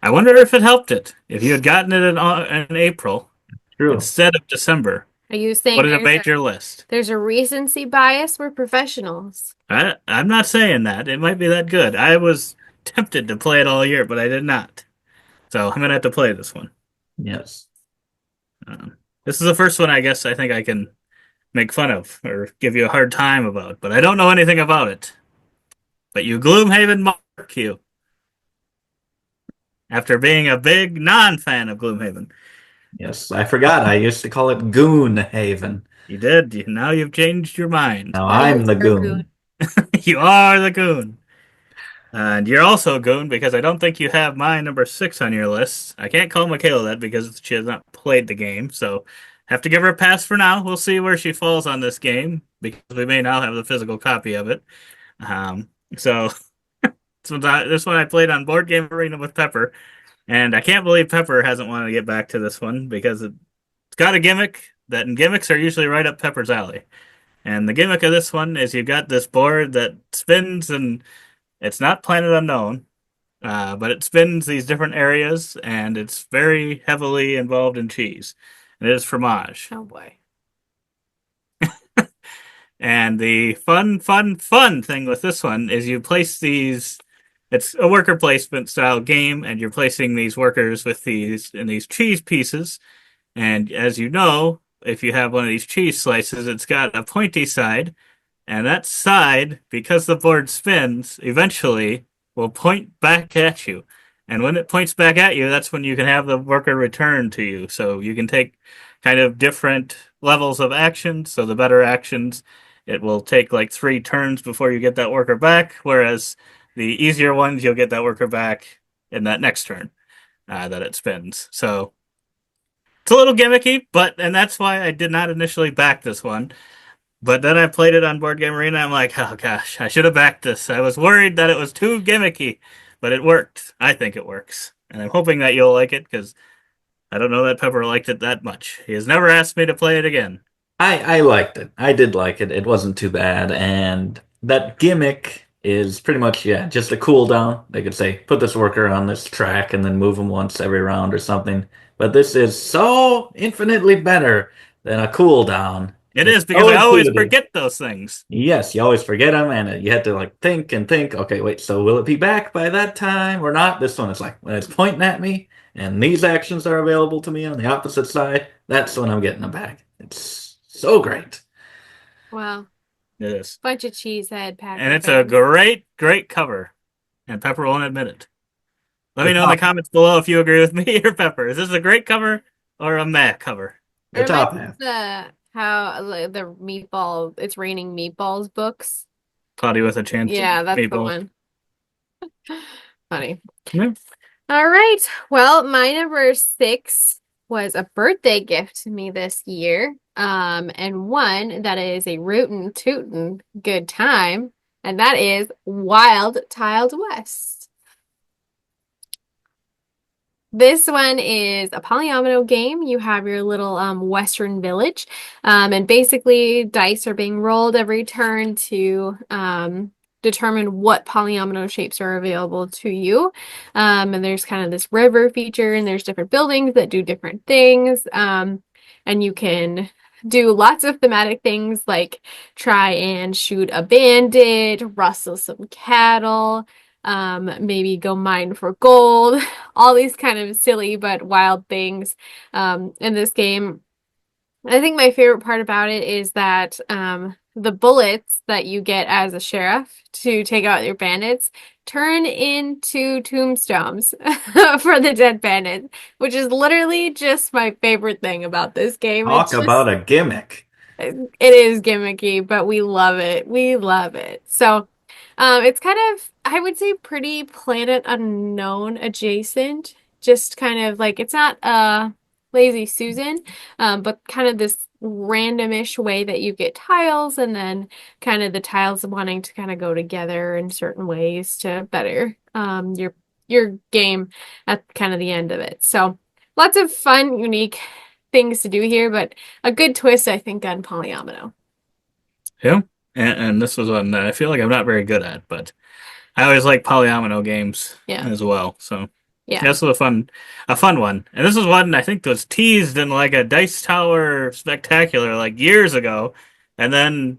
Speaker 2: I wonder if it helped it. If you had gotten it in April
Speaker 4: True.
Speaker 2: instead of December,
Speaker 3: Are you saying
Speaker 2: would it have made your list?
Speaker 3: there's a recency bias? We're professionals.
Speaker 2: I'm not saying that. It might be that good. I was tempted to play it all year, but I did not. So I'm gonna have to play this one.
Speaker 4: Yes.
Speaker 2: This is the first one I guess I think I can make fun of or give you a hard time about, but I don't know anything about it. But you Gloomhaven mark you. After being a big non-fan of Gloomhaven.
Speaker 4: Yes. I forgot. I used to call it Goon Haven.
Speaker 2: You did. Now you've changed your mind.
Speaker 4: Now
Speaker 3: Now
Speaker 4: I'm the
Speaker 3: you're a
Speaker 4: goon.
Speaker 2: You are the goon. And you're also a goon because I don't think you have my number 6 on your list. I can't call Michaela that because she has not played the game, so have to give her a pass for now. We'll see where she falls on this game because we may now have the physical copy of it. So this one I played on Board Game Arena with Pepper, and I can't believe Pepper hasn't wanted to get back to this one because it's got a gimmick and gimmicks are usually right up Pepper's alley. And the gimmick of this one is you've got this board that spins, and it's not Planet Unknown, but it spins these different areas, and it's very heavily involved in cheese. It is fromage.
Speaker 3: Oh boy.
Speaker 2: And the fun thing with this one is you place these. It's a worker placement style game, and you're placing these workers with these cheese pieces. And as you know, if you have one of these cheese slices, it's got a pointy side, and that side, because the board spins, eventually will point back at you. And when it points back at you, that's when you can have the worker return to you. So you can take kind of different levels of actions. So the better actions, it will take like 3 turns before you get that worker back, whereas the easier ones, you'll get that worker back in that next turn that it spins. So it's a little gimmicky, and that's why I did not initially back this one. But then I played it on Board Game Arena. I'm like, oh gosh, I should have backed this. I was worried that it was too gimmicky, but it worked. I think it works. And I'm hoping that you'll like it because I don't know that Pepper liked it that much. He has never asked me to play it again.
Speaker 4: I liked it. I did like it. It wasn't too bad. And that gimmick is pretty much, yeah, just a cooldown. They could say, put this worker on this track and then move them once every round or something. But this is so infinitely better than a cooldown.
Speaker 2: It
Speaker 4: It's
Speaker 2: is because
Speaker 4: so
Speaker 2: I always
Speaker 4: intuitive.
Speaker 2: forget those things.
Speaker 4: Yes, you always forget them, and you had to like think and think. Okay, wait, so will it be back by that time or not? This one is like when it's pointing at me, and these actions are available to me on the opposite side. That's when I'm getting them back. It's so great.
Speaker 3: Wow.
Speaker 2: It is.
Speaker 3: Bunch of cheesehead Packer
Speaker 2: And it's a
Speaker 3: fans.
Speaker 2: great, great cover. And Pepper won't admit it. Let
Speaker 4: The
Speaker 2: me know in the
Speaker 4: top,
Speaker 2: comments below if you agree with me or Pepper. Is this a great cover or a meh cover?
Speaker 3: It
Speaker 4: the top
Speaker 3: reminds me
Speaker 4: half.
Speaker 3: of the meatball, it's raining meatballs books.
Speaker 2: Cloudy with a chance of
Speaker 3: Yeah, that's the
Speaker 2: meatballs.
Speaker 3: one. Funny.
Speaker 2: Yeah.
Speaker 3: All right. Well, my number 6 was a birthday gift to me this year. And one that is a rootin' tootin' good time, and that is Wild Tiled West. This one is a polyomino game. You have your little Western village, and basically dice are being rolled every turn to determine what polyomino shapes are available to you. And there's kind of this river feature, and there's different buildings that do different things. And you can do lots of thematic things like try and shoot a bandit, rustle some cattle, maybe go mine for gold, all these kind of silly but wild things in this game. I think my favorite part about it is that the bullets that you get as a sheriff to take out your bandits turn into tombstones for the dead bandits, which is literally just my favorite thing about this game.
Speaker 4: Talk
Speaker 3: It's just
Speaker 4: about a gimmick.
Speaker 3: it is gimmicky, but we love it. We love it. So, it's kind of, I would say, pretty Planet Unknown adjacent. Just kind of like it's not Lazy Susan, but kind of this randomish way that you get tiles, and then kind of the tiles wanting to kind of go together in certain ways to better your game at kind of the end of it. So, lots of fun, unique things to do here, but a good twist, I think, on polyomino.
Speaker 2: Yeah. And this was one that I feel like I'm not very good at, but I always like polyomino games
Speaker 3: Yeah.
Speaker 2: as well. So
Speaker 3: Yeah.
Speaker 2: this was a fun one. And this was one I think was teased in like a Dice Tower Spectacular like years ago, and then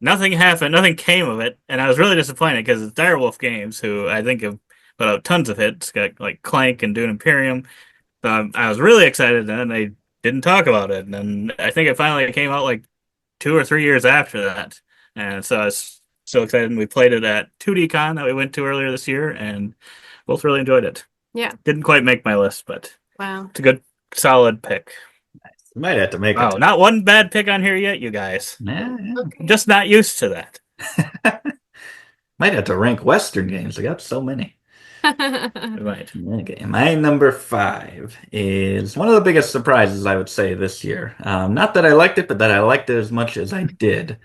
Speaker 2: nothing happened, nothing came of it, and I was really disappointed because it's Direwolf Games, who I think have put out tons of hits, got like Clank and Dune Imperium. So I was really excited, and then they didn't talk about it, and then I think it finally came out like 2 or 3 years after that, and so I was so excited. And we played it at 2D that we went to earlier this year, and both really enjoyed it.
Speaker 3: Yeah.
Speaker 2: Didn't quite make my list, but
Speaker 3: Wow.
Speaker 2: it's a good, solid pick.
Speaker 4: You might have to make
Speaker 2: Wow,
Speaker 4: it.
Speaker 2: not one bad pick on here yet, you guys.
Speaker 4: Yeah,
Speaker 3: Okay.
Speaker 2: I'm just not used to that.
Speaker 4: might have to rank Western games. I got so many.
Speaker 2: Right.
Speaker 4: Okay, my number 5 is one of the biggest surprises I would say this year. Not that I liked it, but that I liked it as much as I did.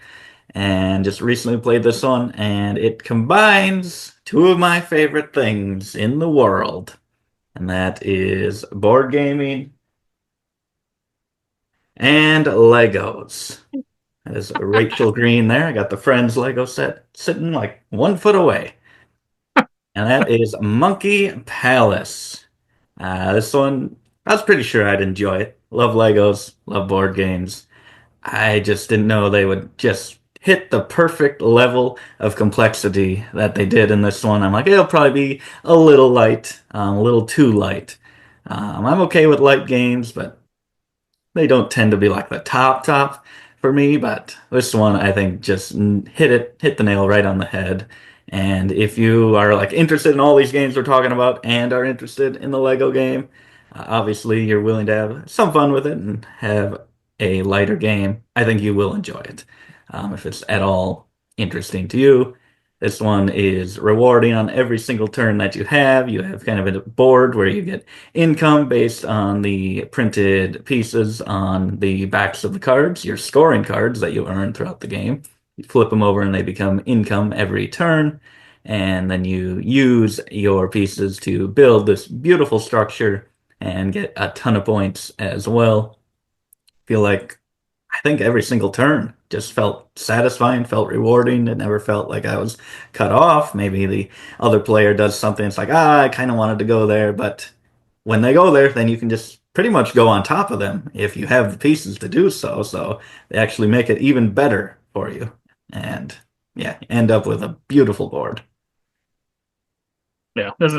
Speaker 4: And just recently played this one, and it combines two of my favorite things in the world, and that is board gaming and Legos. There's Rachel Green there. I got the Friends Lego set sitting like 1 foot away. And that is Monkey Palace. This one, I was pretty sure I'd enjoy it. Love Legos, love board games. I just didn't know they would just hit the perfect level of complexity that they did in this one. I'm like, it'll probably be a little light, a little too light. I'm okay with light games, but they don't tend to be like the top for me, but this one I think just hit the nail right on the head. And if you are like interested in all these games we're talking about and are interested in the Lego game, obviously you're willing to have some fun with it and have a lighter game, I think you will enjoy it. If it's at all interesting to you. This one is rewarding on every single turn that you have. You have kind of a board where you get income based on the printed pieces on the backs of the cards, your scoring cards that you earn throughout the game. You flip them over and they become income every turn. And then you use your pieces to build this beautiful structure and get a ton of points as well. Feel like I think every single turn just felt satisfying, felt rewarding. It never felt like I was cut off. Maybe the other player does something. It's like, I kind of wanted to go there. But when they go there, then you can just pretty much go on top of them if you have the pieces to do so. So they actually make it even better for you. And yeah, end up with a beautiful board.
Speaker 2: Yeah, there's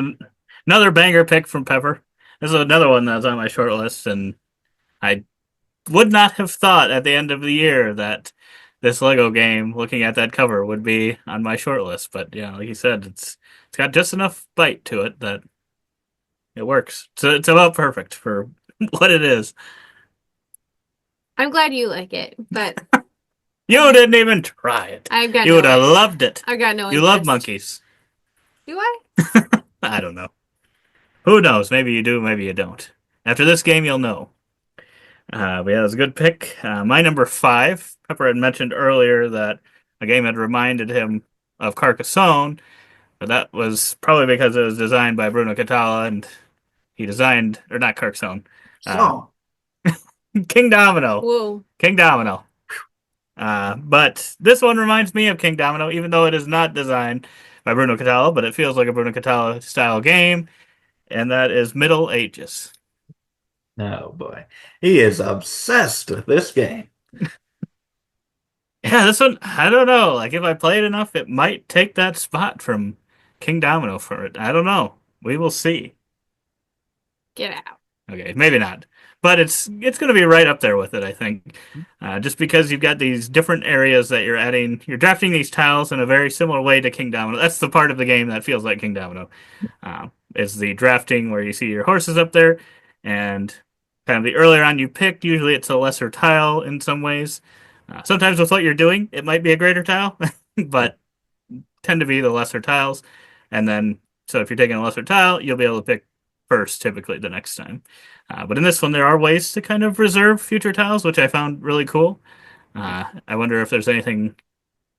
Speaker 2: another banger pick from Pepper. This is another one that's on my short list, and I would not have thought at the end of the year that this Lego game, looking at that cover, would be on my short list. But yeah, like you said, it's got just enough bite to it that it works. So it's about perfect for what it is.
Speaker 3: I'm glad you like it, but
Speaker 2: You didn't even try it.
Speaker 3: I've got
Speaker 2: You
Speaker 3: no
Speaker 2: would have
Speaker 3: interest.
Speaker 2: loved it.
Speaker 3: I've got no
Speaker 2: You love
Speaker 3: interest.
Speaker 2: monkeys.
Speaker 3: Do I?
Speaker 2: I don't know. Who knows? Maybe you do, maybe you don't. After this game, you'll know. But yeah, it was a good pick. My number 5, Pepper had mentioned earlier that a game had reminded him of Carcassonne, but that was probably because it was designed by Bruno Catala, and he designed, or not Carcassonne, uh,
Speaker 4: So,
Speaker 2: King Domino.
Speaker 3: Whoa.
Speaker 2: King Domino. But this one reminds me of King Domino, even though it is not designed by Bruno Catala, but it feels like a Bruno Catala style game, and that is Middle Ages.
Speaker 4: oh boy. He is obsessed with this game.
Speaker 2: Yeah, this one, I don't know. Like, if I play it enough, it might take that spot from King Domino for it. I don't know. We will see.
Speaker 3: Get out.
Speaker 2: Okay, maybe not. But it's going to be right up there with it, I think. Just because you've got these different areas that you're adding. You're drafting these tiles in a very similar way to King Domino. That's the part of the game that feels like King Domino. It's the drafting where you see your horses up there, and kind of the earlier on you picked, usually it's a lesser tile in some ways. Sometimes with what you're doing, it might be a greater tile, but tend to be the lesser tiles. And then, so if you're taking a lesser tile, you'll be able to pick first typically the next time. But in this one, there are ways to kind of reserve future tiles, which I found really cool. I wonder if there's anything.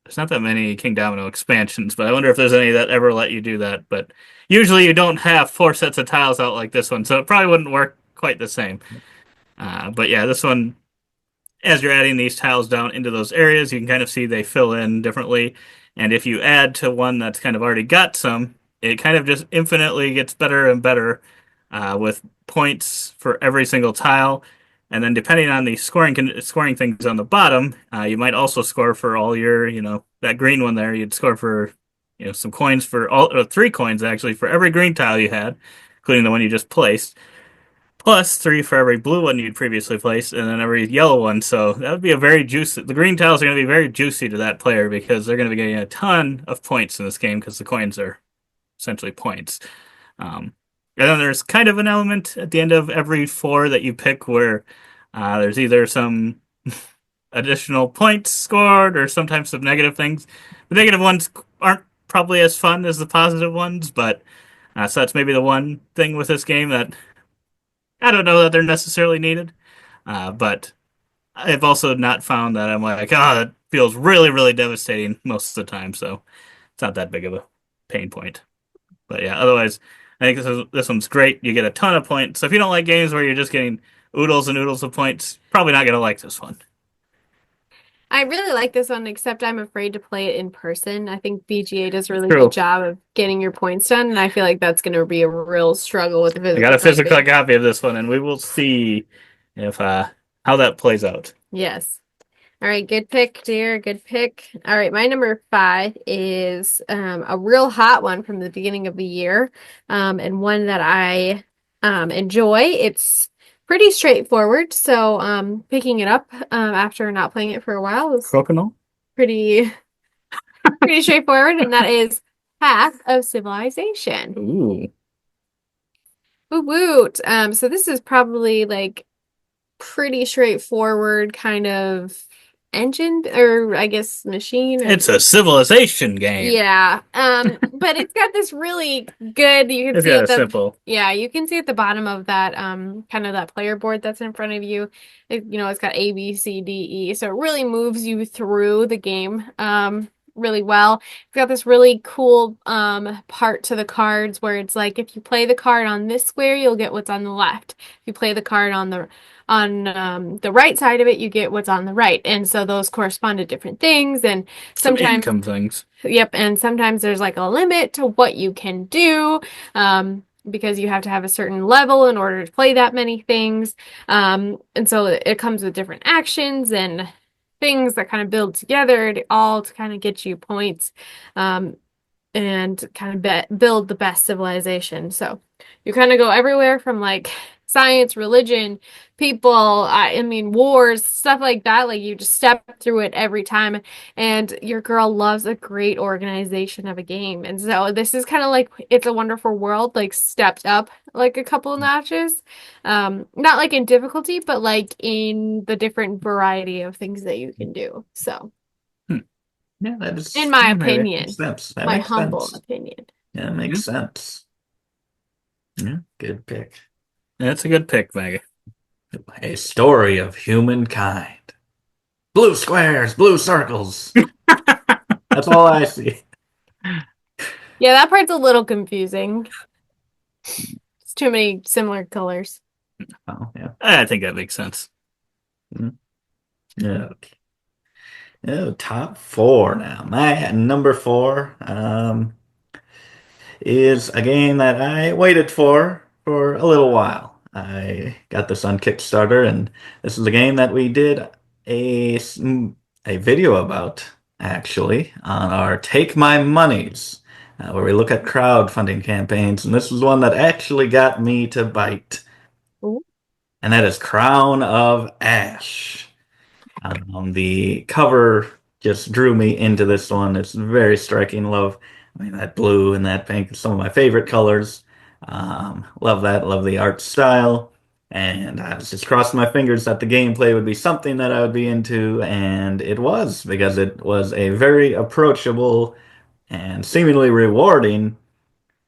Speaker 2: There's not that many King Domino expansions, but I wonder if there's any that ever let you do that. But usually you don't have 4 sets of tiles out like this one, so it probably wouldn't work quite the same. But yeah, this one, as you're adding these tiles down into those areas, you can kind of see they fill in differently. And if you add to one that's kind of already got some, it kind of just infinitely gets better and better with points for every single tile. And then depending on the scoring things on the bottom, you might also score for all your, that green one there. You'd score for, some coins for all, or 3 coins actually for every green tile you had, including the one you just placed, plus 3 for every blue one you'd previously placed, and then every yellow one. So that would be a very juicy. The green tiles are going to be very juicy to that player because they're going to be getting a ton of points in this game because the coins are essentially points. And then there's kind of an element at the end of every 4 that you pick where there's either some additional points scored or sometimes some negative things. The negative ones aren't probably as fun as the positive ones, but so that's maybe the one thing with this game that I don't know that they're necessarily needed. But I've also not found that I'm like, that feels really, really devastating most of the time. So it's not that big of a pain point. But yeah, otherwise, I think this one's great. You get a ton of points. So if you don't like games where you're just getting oodles and oodles of points, probably not going to like this one.
Speaker 3: I really like this one, except I'm afraid to play it in person. I think BGA does a really
Speaker 2: True.
Speaker 3: good job of getting your points done, and I feel like that's going to be a real struggle with the
Speaker 2: I
Speaker 3: physical
Speaker 2: got a physical
Speaker 3: copy.
Speaker 2: copy of this one, and we will see if how that plays out.
Speaker 3: Yes. All right, good pick, dear. Good pick. All right, my number 5 is a real hot one from the beginning of the year, and one that I enjoy. It's pretty straightforward. So picking it up after not playing it for a while was
Speaker 2: Crokinole?
Speaker 3: pretty pretty straightforward, and that is Path of Civilization.
Speaker 2: Ooh.
Speaker 3: Woot woot. So this is probably like pretty straightforward kind of engine or I guess machine or
Speaker 2: It's a civilization game.
Speaker 3: yeah. But it's got this really good, you can
Speaker 2: It's
Speaker 3: see
Speaker 2: got
Speaker 3: at
Speaker 2: a
Speaker 3: the
Speaker 2: simple.
Speaker 3: yeah, you can see at the bottom of that kind of that player board that's in front of you. It's got A, B, C, D, E. So it really moves you through the game really well. It's got this really cool part to the cards where it's like if you play the card on this square, you'll get what's on the left. If you play the card on the right side of it, you get what's on the right. And so those correspond to different things. And
Speaker 2: Some
Speaker 3: sometimes,
Speaker 2: income things.
Speaker 3: yep, and sometimes there's like a limit to what you can do. Because you have to have a certain level in order to play that many things. And so it comes with different actions and things that kind of build together all to kind of get you points. And kind of build the best civilization. So you kind of go everywhere from like science, religion, people, I mean, wars, stuff like that. Like you just step through it every time. And your girl loves a great organization of a game. And so this is kind of like It's a Wonderful World, like stepped up like a couple of notches. Not like in difficulty, but like in the different variety of things that you can do. So.
Speaker 4: Yeah, that is
Speaker 3: In my
Speaker 2: Yeah, maybe.
Speaker 3: opinion,
Speaker 4: makes sense. That
Speaker 3: my
Speaker 4: makes
Speaker 3: humble
Speaker 4: sense.
Speaker 3: opinion.
Speaker 4: Yeah, that
Speaker 2: Yeah.
Speaker 4: makes sense. Yeah, good pick.
Speaker 2: That's a good pick, Maggie.
Speaker 4: A story of humankind. Blue squares, blue circles. That's all I see.
Speaker 3: Yeah, that part's a little confusing. It's too many similar colors.
Speaker 4: Oh, yeah.
Speaker 2: I think that makes sense.
Speaker 4: Yeah. Okay. Oh, top four now. My number four is a game that I waited for a little while. I got this on Kickstarter, and this is a game that we did a a video about actually on our Take My Monies, where we look at crowdfunding campaigns, and this was one that actually got me to bite,
Speaker 3: Ooh.
Speaker 4: and that is Crown of Ash. The cover just drew me into this one. It's very striking. Love, I mean, that blue and that pink, some of my favorite colors. Love that. Love the art style. And I was just crossing my fingers that the gameplay would be something that I would be into, and it was because it was a very approachable and seemingly rewarding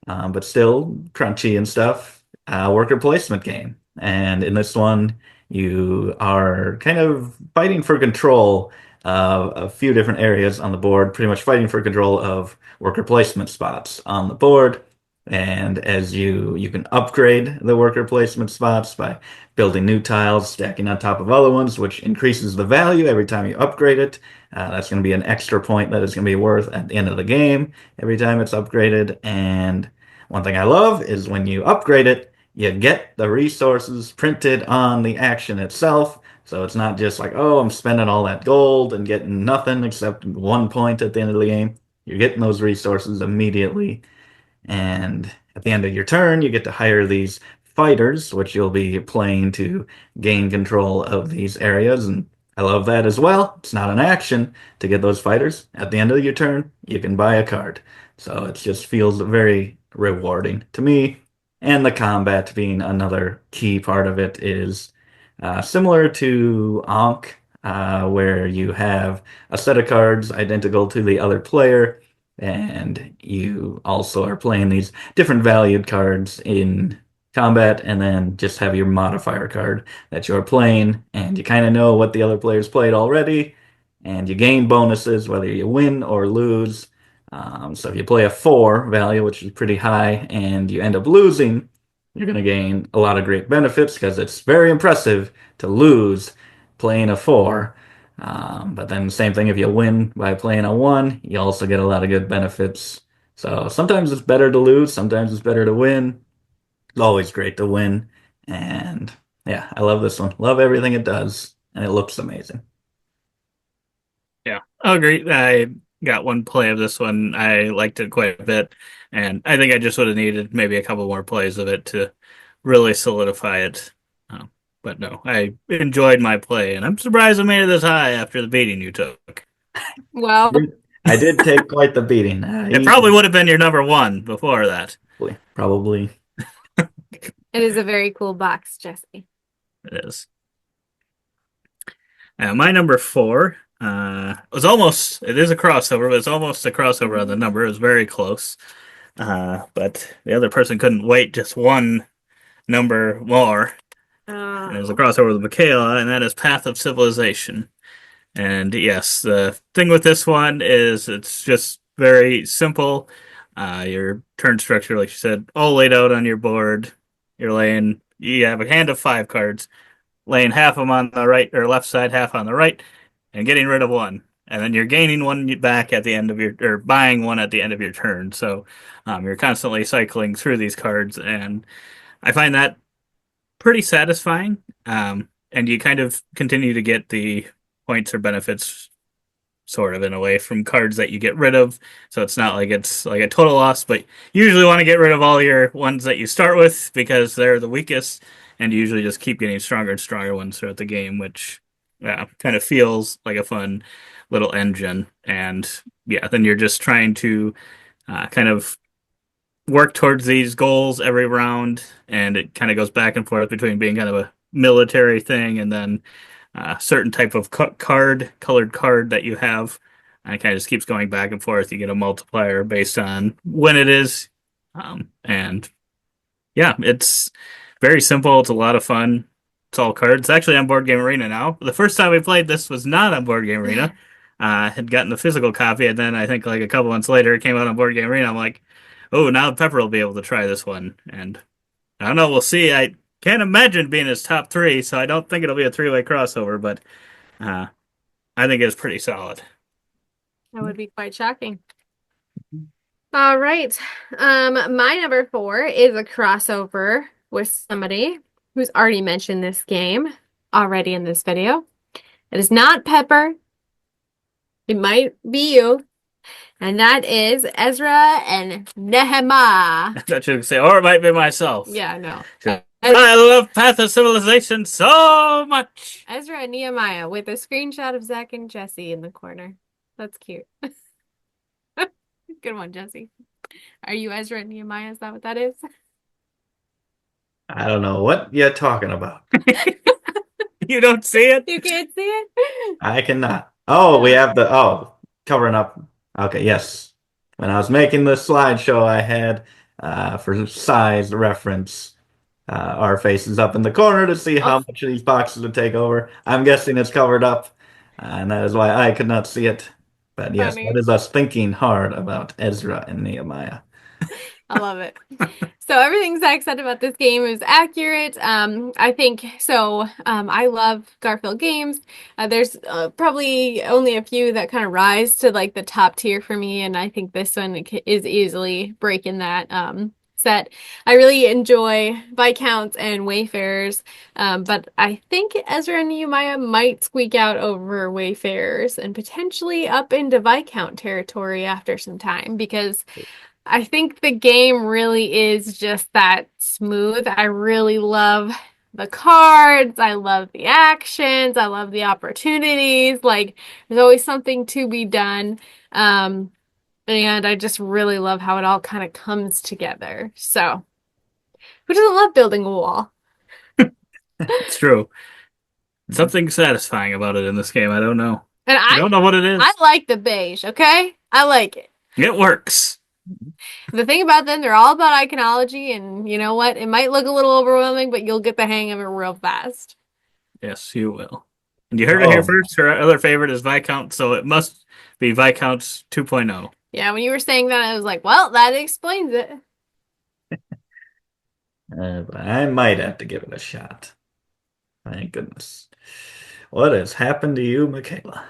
Speaker 4: but still crunchy and stuff, worker placement game. And in this one, you are kind of fighting for control of a few different areas on the board, pretty much fighting for control of worker placement spots on the board. And as you can upgrade the worker placement spots by building new tiles, stacking on top of other ones, which increases the value every time you upgrade it. That's going to be an extra point that is going to be worth at the end of the game every time it's upgraded. And one thing I love is when you upgrade it, you get the resources printed on the action itself. So it's not just like, oh, I'm spending all that gold and getting nothing except 1 point at the end of the game. You're getting those resources immediately. And at the end of your turn, you get to hire these fighters, which you'll be playing to gain control of these areas. And I love that as well. It's not an action to get those fighters. At the end of your turn, you can buy a card. So it just feels very rewarding to me. And the combat being another key part of it is similar to Ankh, where you have a set of cards identical to the other player, and you also are playing these different valued cards in combat, and then just have your modifier card that you're playing, and you kind of know what the other players played already, and you gain bonuses whether you win or lose. So if you play a 4 value, which is pretty high, and you end up losing, you're going to gain a lot of great benefits because it's very impressive to lose playing a 4. But then the same thing if you win by playing a 1, you also get a lot of good benefits. So sometimes it's better to lose, sometimes it's better to win. It's always great to win. And yeah, I love this one. Love everything it does, and it looks amazing.
Speaker 2: Yeah, I agree. I got one play of this one. I liked it quite a bit, and I think I just would have needed maybe a couple more plays of it to really solidify it. But no, I enjoyed my play, and I'm surprised I made it this high after the beating you took.
Speaker 3: Well,
Speaker 4: I did take quite the beating.
Speaker 2: It probably would have been your number one before that.
Speaker 4: Probably.
Speaker 3: it is a very cool box, Jesse.
Speaker 2: It is. My number four was almost, it is a crossover, but it's almost a crossover on the number. It was very close. But the other person couldn't wait just one number more. And it was a crossover with Michaela, and that is Path of Civilization. And yes, the thing with this one is it's just very simple. Your turn structure, like you said, all laid out on your board. You have a hand of 5 cards, laying half of them on the right or left side, half on the right, and getting rid of one. And then you're gaining one back at the end of or buying one at the end of your turn. So you're constantly cycling through these cards, and I find that pretty satisfying. And you kind of continue to get the points or benefits sort of in a way from cards that you get rid of. So it's not like it's like a total loss, but you usually want to get rid of all your ones that you start with because they're the weakest, and you usually just keep getting stronger and stronger ones throughout the game, which kind of feels like a fun little engine. And yeah, then you're just trying to kind of work towards these goals every round, and it kind of goes back and forth between being kind of a military thing and then certain type of colored card that you have. And it kind of just keeps going back and forth. You get a multiplier based on when it is. And yeah, it's very simple. It's a lot of fun. It's all cards. It's actually on Board Game Arena now. The first time we played this was not on Board Game Arena. Had gotten the physical copy, and then I think like a couple months later it came out on Board Game Arena. I'm like, oh, now Pepper will be able to try this one. And I don't know, we'll see. I can't imagine being his top three, so I don't think it'll be a three-way crossover, but uh, I think it's pretty solid.
Speaker 3: That would be quite shocking. All right. My number 4 is a crossover with somebody who's already mentioned this game already in this video. It is not Pepper. It might be you. And that is Ezra and Nehemiah.
Speaker 2: I thought you would say, or it might be myself.
Speaker 3: Yeah, no.
Speaker 2: I love Path of Civilization so much.
Speaker 3: Ezra and Nehemiah with a screenshot of Zach and Jesse in the corner. That's cute. Good one, Jesse. Are you Ezra and Nehemiah? Is that what that is?
Speaker 4: I don't know what you're talking about.
Speaker 2: You don't see it?
Speaker 3: You can't see it?
Speaker 4: I cannot. Oh, we have covering up. Okay, yes. When I was making the slideshow, I had, for size reference, our faces up in the corner to see how much of these boxes would take over. I'm guessing it's covered up, and that is why I could not see it. But yes,
Speaker 3: Funny.
Speaker 4: that is us thinking hard about Ezra and Nehemiah.
Speaker 3: I love it. So everything Zach said about this game is accurate. I think so. I love Garfield games. There's probably only a few that kind of rise to like the top tier for me, and I think this one is easily breaking that set. I really enjoy Viscounts and Wayfarers, but I think Ezra and Nehemiah might squeak out over Wayfarers and potentially up into Viscount territory after some time because I think the game really is just that smooth. I really love the cards. I love the actions. I love the opportunities. Like, there's always something to be done. And I just really love how it all kind of comes together. So, who doesn't love building a wall?
Speaker 2: It's true. Something satisfying about it in this game. I don't know.
Speaker 3: And
Speaker 2: I don't know what it is.
Speaker 3: I like the beige, okay? I like it.
Speaker 2: It works.
Speaker 3: The thing about them, they're all about iconology, and you know what? It might look a little overwhelming, but you'll get the hang of it real fast.
Speaker 2: Yes, you will. And you heard it here first. Her other favorite is Viscount, so it must be Viscount's 2.0.
Speaker 3: Yeah, when you were saying that, I was like, well, that explains it.
Speaker 4: But I might have to give it a shot. Thank goodness. What has happened to you, Michaela?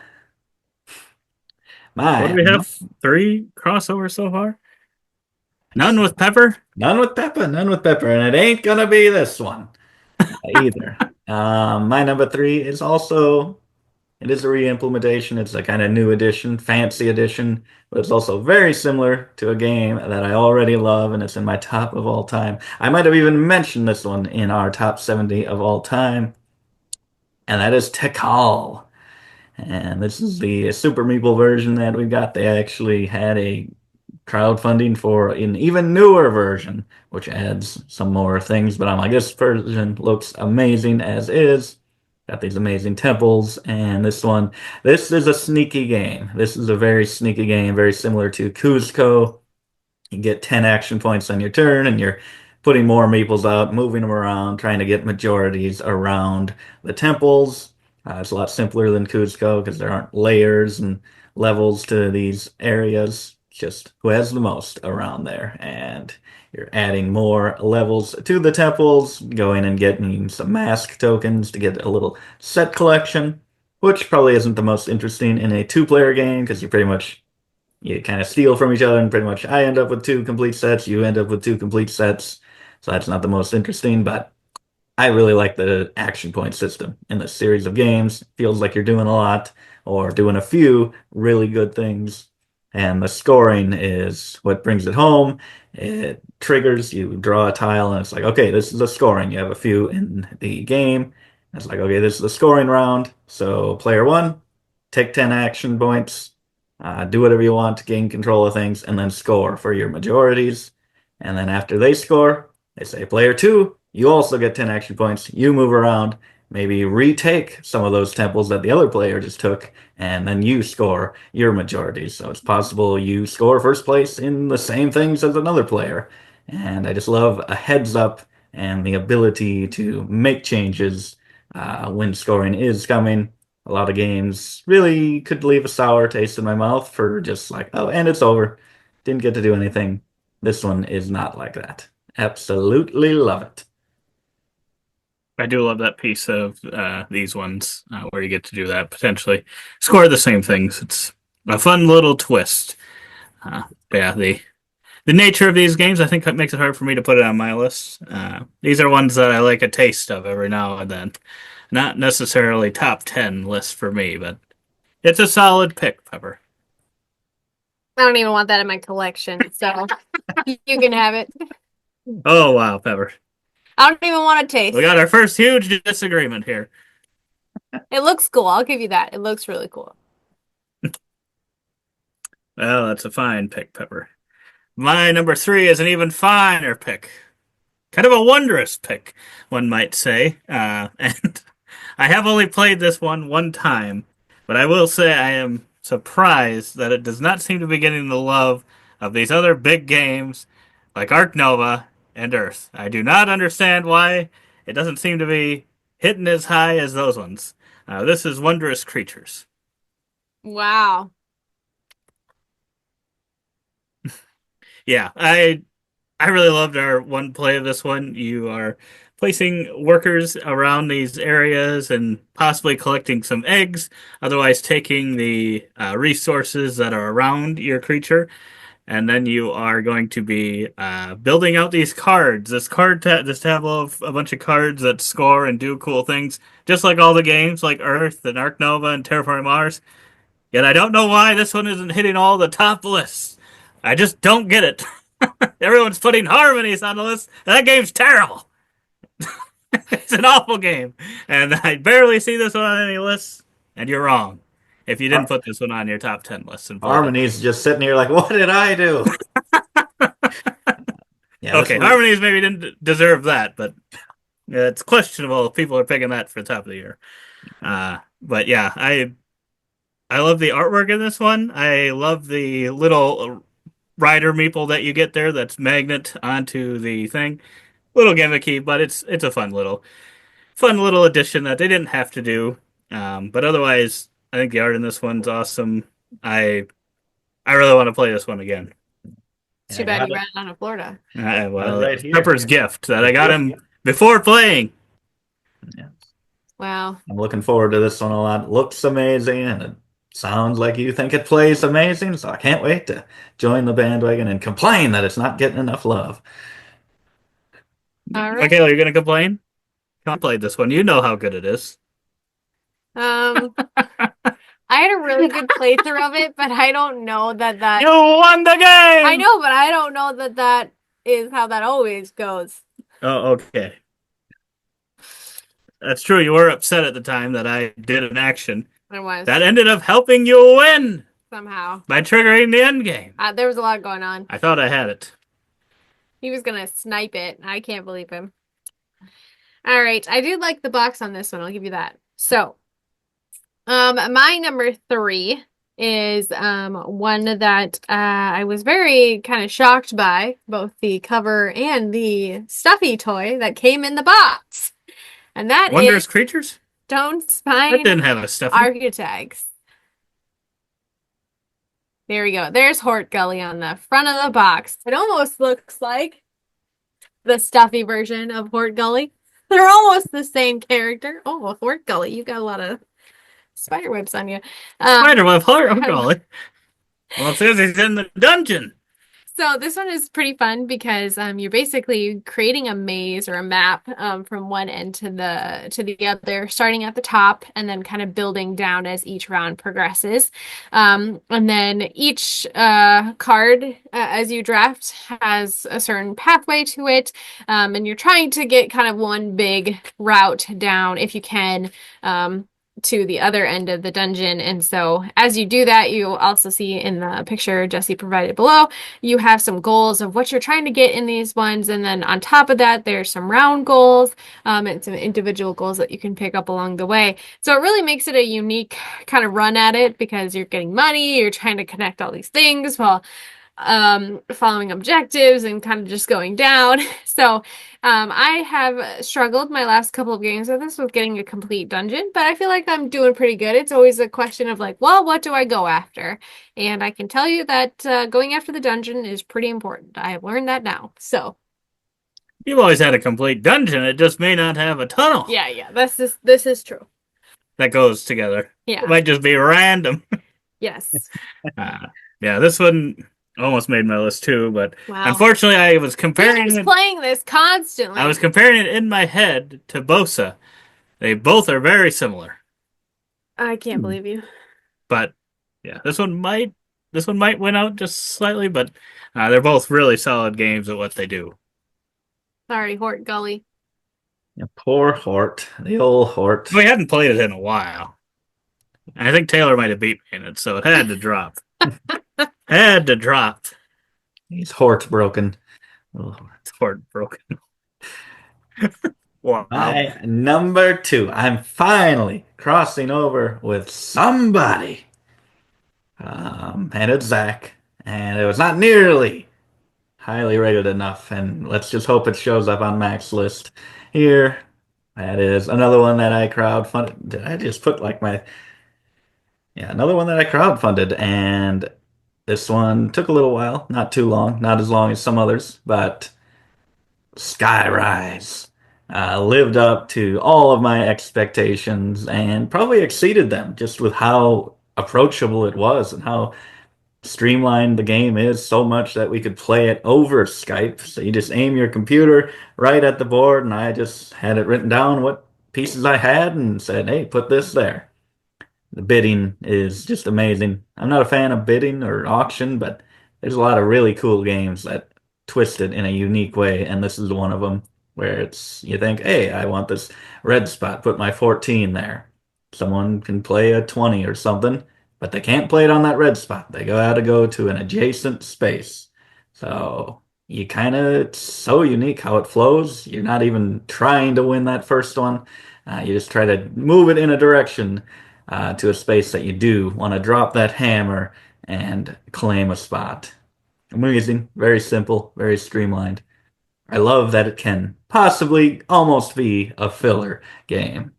Speaker 2: What do we have? 3 crossovers so far? None with Pepper?
Speaker 4: None with Pepper, and it ain't gonna be this one either. My number 3 is also, it is a re-implementation. It's a kind of new edition, fancy edition, but it's also very similar to a game that I already love, and it's in my top of all time. I might have even mentioned this one in our top 70 of all time. and that is Tekal. And this is the Super Meeple version that we got. They actually had a crowdfunding for an even newer version, which adds some more things. But I'm like, this version looks amazing as is. Got these amazing temples, and this is a sneaky game. This is a very sneaky game, very similar to Cuzco. You get 10 action points on your turn, and you're putting more meeples out, moving them around, trying to get majorities around the temples. It's a lot simpler than Cuzco because there aren't layers and levels to these areas. Just who has the most around there. And you're adding more levels to the temples, going and getting some mask tokens to get a little set collection, which probably isn't the most interesting in a two-player game because you kind of steal from each other, and pretty much I end up with two complete sets, you end up with two complete sets. So that's not the most interesting, but I really like the action point system in this series of games. Feels like you're doing a lot or doing a few really good things. And the scoring is what brings it home. It triggers, you draw a tile, and it's like, okay, this is the scoring. You have a few in the game. It's like, okay, this is the scoring round. So player one, take 10 action points, do whatever you want to gain control of things, and then score for your majorities. And then after they score, they say, player two, you also get 10 action points. You move around, maybe retake some of those temples that the other player just took, and then you score your majorities. So it's possible you score first place in the same things as another player. And I just love a heads up and the ability to make changes when scoring is coming. A lot of games really could leave a sour taste in my mouth for just like, oh, and it's over. Didn't get to do anything. This one is not like that. Absolutely love it.
Speaker 2: I do love that piece of these ones where you get to do that potentially score the same things. It's a fun little twist. Yeah, the nature of these games I think that makes it hard for me to put it on my list. These are ones that I like a taste of every now and then. Not necessarily top 10 list for me, but it's a solid pick, Pepper.
Speaker 3: I don't even want that in my collection, so you can have it.
Speaker 2: Oh wow, Pepper.
Speaker 3: I don't even want to taste.
Speaker 2: We got our first huge disagreement here.
Speaker 3: It looks cool. I'll give you that. It looks really cool.
Speaker 2: Well, that's a fine pick, Pepper. My number three is an even finer pick. Kind of a wondrous pick, one might say. And I have only played this one time, but I will say I am surprised that it does not seem to be getting the love of these other big games like Ark Nova and Earth. I do not understand why it doesn't seem to be hitting as high as those ones. This is Wondrous Creatures.
Speaker 3: Wow.
Speaker 2: Yeah, I really loved our one play of this one. You are placing workers around these areas and possibly collecting some eggs, otherwise taking the resources that are around your creature. And then you are going to be building out these cards. This tableau of a bunch of cards that score and do cool things, just like all the games like Earth and Ark Nova and Terraforming Mars. Yet I don't know why this one isn't hitting all the top lists. I just don't get it. Everyone's putting harmonies on the list. That game's terrible. It's an awful game. And I barely see this one on any lists. And you're wrong. If you didn't put this one on your top 10 list and vote it.
Speaker 4: Harmony's just sitting here like, what did I do? Yeah,
Speaker 2: Okay, Harmonies maybe didn't deserve that, but it's questionable if people are picking that for the top of the year. But yeah, I love the artwork in this one. I love the little rider meeple that you get there that's magnet onto the thing. Little gimmicky, but it's a fun little addition that they didn't have to do. But otherwise, I think the art in this one's awesome. I really want to play this one again.
Speaker 3: It's too bad you ran out of Florida.
Speaker 2: Well,
Speaker 4: right
Speaker 2: it's
Speaker 4: here.
Speaker 2: Pepper's gift that I got him before playing.
Speaker 4: Yeah.
Speaker 3: Wow.
Speaker 4: I'm looking forward to this one a lot. Looks amazing, and it sounds like you think it plays amazing, so I can't wait to join the bandwagon and complain that it's not getting enough love.
Speaker 3: All right.
Speaker 2: Michaela, you're gonna complain? Come on, play this one. You know how good it is.
Speaker 3: I had a really good playthrough of it, but I don't know that
Speaker 2: You won the game.
Speaker 3: I know, but I don't know that is how that always goes.
Speaker 2: Oh, okay. That's true. You were upset at the time that I did an action
Speaker 3: I was
Speaker 2: that ended up helping you win
Speaker 3: somehow.
Speaker 2: by triggering the end game.
Speaker 3: There was a lot going on.
Speaker 2: I thought I had it.
Speaker 3: He was gonna snipe it. I can't believe him. All right, I do like the box on this one. I'll give you that. So, my number 3 is one that I was very kind of shocked by, both the cover and the stuffy toy that came in the box. And that
Speaker 2: Wondrous
Speaker 3: is
Speaker 2: Creatures?
Speaker 3: Stone
Speaker 2: That
Speaker 3: Spine
Speaker 2: didn't have a stuffy.
Speaker 3: Architects. There we go. There's Hort Gully on the front of the box. It almost looks like the stuffy version of Hort Gully. They're almost the same character. Oh, Hort Gully, you got a lot of spider webs on you.
Speaker 2: Spiderweb Hort Gully. Well, it says he's in the dungeon.
Speaker 3: So this one is pretty fun because you're basically creating a maze or a map from one end to the other, starting at the top and then kind of building down as each round progresses. And then each card as you draft has a certain pathway to it, and you're trying to get kind of one big route down if you can. To the other end of the dungeon. And so as you do that, you also see in the picture Jesse provided below, you have some goals of what you're trying to get in these ones. And then on top of that, there's some round goals and some individual goals that you can pick up along the way. So it really makes it a unique kind of run at it because you're getting money, you're trying to connect all these things while following objectives and kind of just going down. So I have struggled my last couple of games with this with getting a complete dungeon, but I feel like I'm doing pretty good. It's always a question of like, well, what do I go after? And I can tell you that going after the dungeon is pretty important. I have learned that now. So
Speaker 2: You've always had a complete dungeon. It just may not have a tunnel.
Speaker 3: yeah, this is true.
Speaker 2: That goes together.
Speaker 3: Yeah.
Speaker 2: It might just be random.
Speaker 3: Yes.
Speaker 2: Yeah, this one almost made my list too, but
Speaker 3: Wow.
Speaker 2: unfortunately I was comparing
Speaker 3: He's
Speaker 2: it.
Speaker 3: playing this constantly.
Speaker 2: I was comparing it in my head to Bosa. They both are very similar.
Speaker 3: I can't believe you.
Speaker 2: But yeah, this one might win out just slightly, but they're both really solid games at what they do.
Speaker 3: Sorry, Hort Gully.
Speaker 4: Yeah, poor Hort, the old Hort.
Speaker 2: We hadn't played it in a while. I think Taylor might have beat me in it, so it had to drop. Had to drop.
Speaker 4: He's Hort broken. Oh.
Speaker 2: It's heartbroken. Wow.
Speaker 4: My number 2. I'm finally crossing over with somebody. And it's Zach. And it was not nearly highly rated enough. And let's just hope it shows up on Mac's list here. That is another one that I crowdfunded. Did I just put like my... Yeah, another one that I crowdfunded. And this one took a little while. Not too long. Not as long as some others. But Skyrise lived up to all of my expectations and probably exceeded them just with how approachable it was and how streamlined the game is, so much that we could play it over Skype. So you just aim your computer right at the board, and I just had it written down what pieces I had and said, hey, put this there. The bidding is just amazing. I'm not a fan of bidding or auction, but there's a lot of really cool games that twist it in a unique way, and this is one of them where it's you think, hey, I want this red spot, put my 14 there. Someone can play a 20 or something, but they can't play it on that red spot. They gotta go to an adjacent space. So you kind of, it's so unique how it flows. You're not even trying to win that first one. You just try to move it in a direction to a space that you do want to drop that hammer and claim a spot. Amazing, very simple, very streamlined. I love that it can possibly almost be a filler game.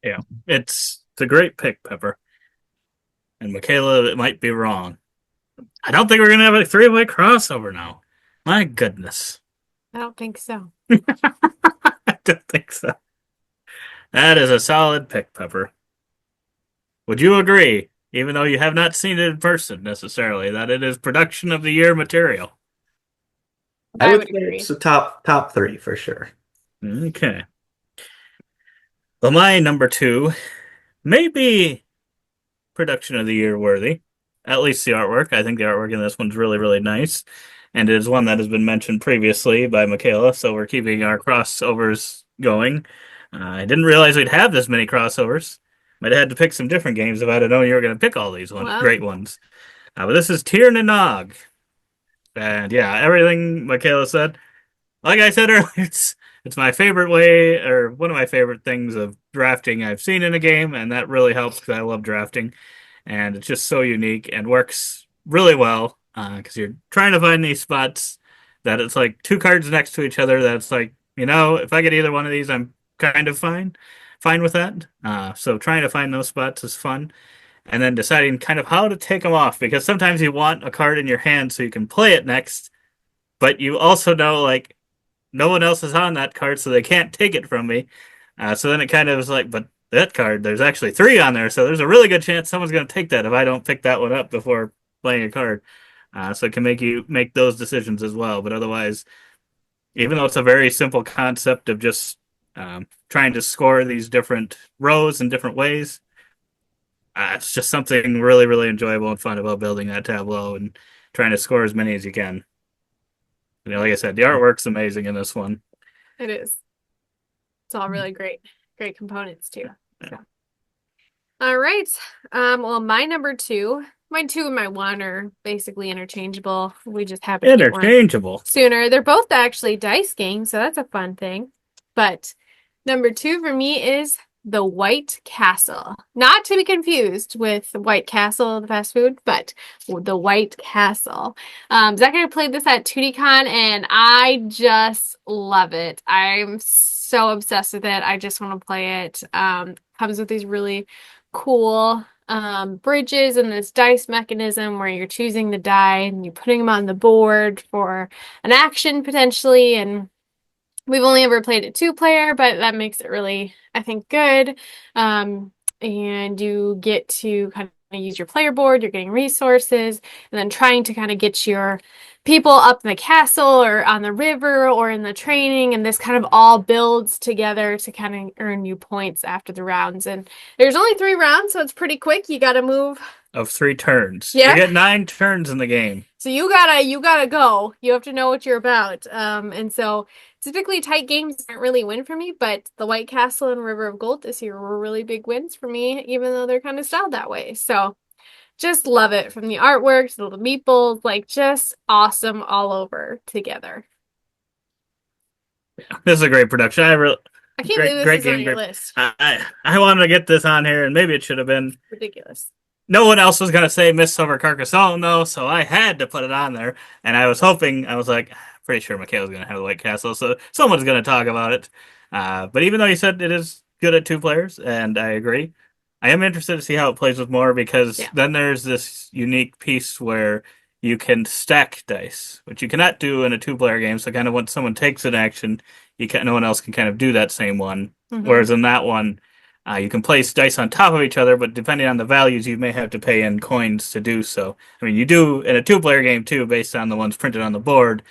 Speaker 2: Yeah, it's a great pick, Pepper. And Michaela, it might be wrong. I don't think we're going to have a three-way crossover now. My goodness.
Speaker 3: I don't think so.
Speaker 2: I don't think so. That is a solid pick, Pepper. Would you agree, even though you have not seen it in person necessarily, that it is production of the year material?
Speaker 4: I would
Speaker 3: would
Speaker 4: say
Speaker 3: agree.
Speaker 4: it's the top 3 for sure.
Speaker 2: Okay. Well, my number 2 may be production of the year worthy. At least the artwork. I think the artwork in this one's really, really nice. And it is one that has been mentioned previously by Michaela, so we're keeping our crossovers going. I didn't realize we'd have this many crossovers. Might have had to pick some different games if I'd have known you were going to pick all these
Speaker 3: Well,
Speaker 2: great ones. But this is Tir na Nog. And yeah, everything Michaela said. Like I said earlier, it's my favorite way, or one of my favorite things of drafting I've seen in a game, and that really helps because I love drafting, and it's just so unique and works really well because you're trying to find these spots that it's like two cards next to each other. That's like, if I get either one of these, I'm kind of fine with that. So trying to find those spots is fun, and then deciding kind of how to take them off because sometimes you want a card in your hand so you can play it next, but you also know like no one else is on that card, so they can't take it from me. So then it kind of is like, but that card, there's actually three on there, so there's a really good chance someone's going to take that if I don't pick that one up before playing a card. So it can make you make those decisions as well. But otherwise, even though it's a very simple concept of just trying to score these different rows in different ways, it's just something really, really enjoyable and fun about building that tableau and trying to score as many as you can. Like I said, the artwork's amazing in this one.
Speaker 3: it is. It's all really great components too. So. All right. Well, my two and my one are basically interchangeable. We just happen to get one
Speaker 2: Interchangeable.
Speaker 3: sooner. They're both actually dice games, so that's a fun thing. But number two for me is the White Castle. Not to be confused with the White Castle, the fast food, but the White Castle. Zach and I played this at 2DCon, and I just love it. I'm so obsessed with it. I just want to play it. Comes with these really cool bridges and this dice mechanism where you're choosing the die and you're putting them on the board for an action potentially, and we've only ever played it 2-player, but that makes it really, I think, good. And you get to kind of use your player board, you're getting resources, and then trying to kind of get your people up in the castle or on the river or in the training, and this kind of all builds together to kind of earn you points after the rounds. And there's only 3 rounds, so it's pretty quick. You got to move.
Speaker 2: Of 3 turns.
Speaker 3: Yeah.
Speaker 2: You get 9 turns in the game.
Speaker 3: So you gotta go. You have to know what you're about. And so typically tight games aren't really win for me, but the White Castle and River of Gold this year were really big wins for me, even though they're kind of styled that way. So just love it, from the artwork to the meeples, like just awesome all over together.
Speaker 2: Yeah, this is a great production.
Speaker 3: I can't believe this is on your list.
Speaker 2: I wanted to get this on here, and maybe it should have been.
Speaker 3: Ridiculous.
Speaker 2: No one else was going to say Miss Over Carcassonne, though, so I had to put it on there. And I was like, pretty sure Michaela's going to have the White Castle, so someone's going to talk about it. But even though you said it is good at 2 players, and I agree, I am interested to see how it plays with more, because then there's this unique piece where you can stack dice, which you cannot do in a 2-player game. So kind of when someone takes an action, no one else can kind of do that same one. Mm-hmm. Whereas in that one, you can place dice on top of each other, but depending on the values, you may have to pay in coins to do so. I mean, you do in a 2-player game too, based on the ones printed on the board.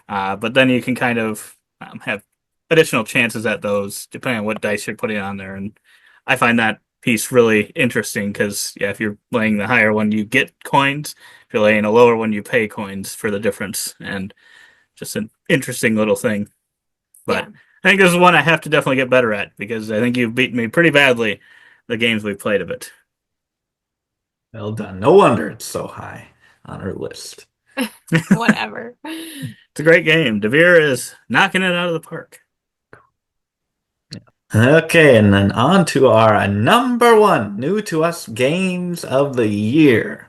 Speaker 2: But then you can kind of have additional chances at those, depending on what dice you're putting on there. And I find that piece really interesting because, if you're laying the higher one, you get coins. If you're laying a lower one, you pay coins for the difference. And just an interesting little thing. But I think this is one I have to definitely get better at, because I think you've beaten me pretty badly the games we've played of it.
Speaker 4: Well done. No wonder it's so high on our list.
Speaker 3: Whatever.
Speaker 2: It's a great game. DeVere is knocking it out of the park.
Speaker 4: Okay, and then on to our number 1 new to us games of the year.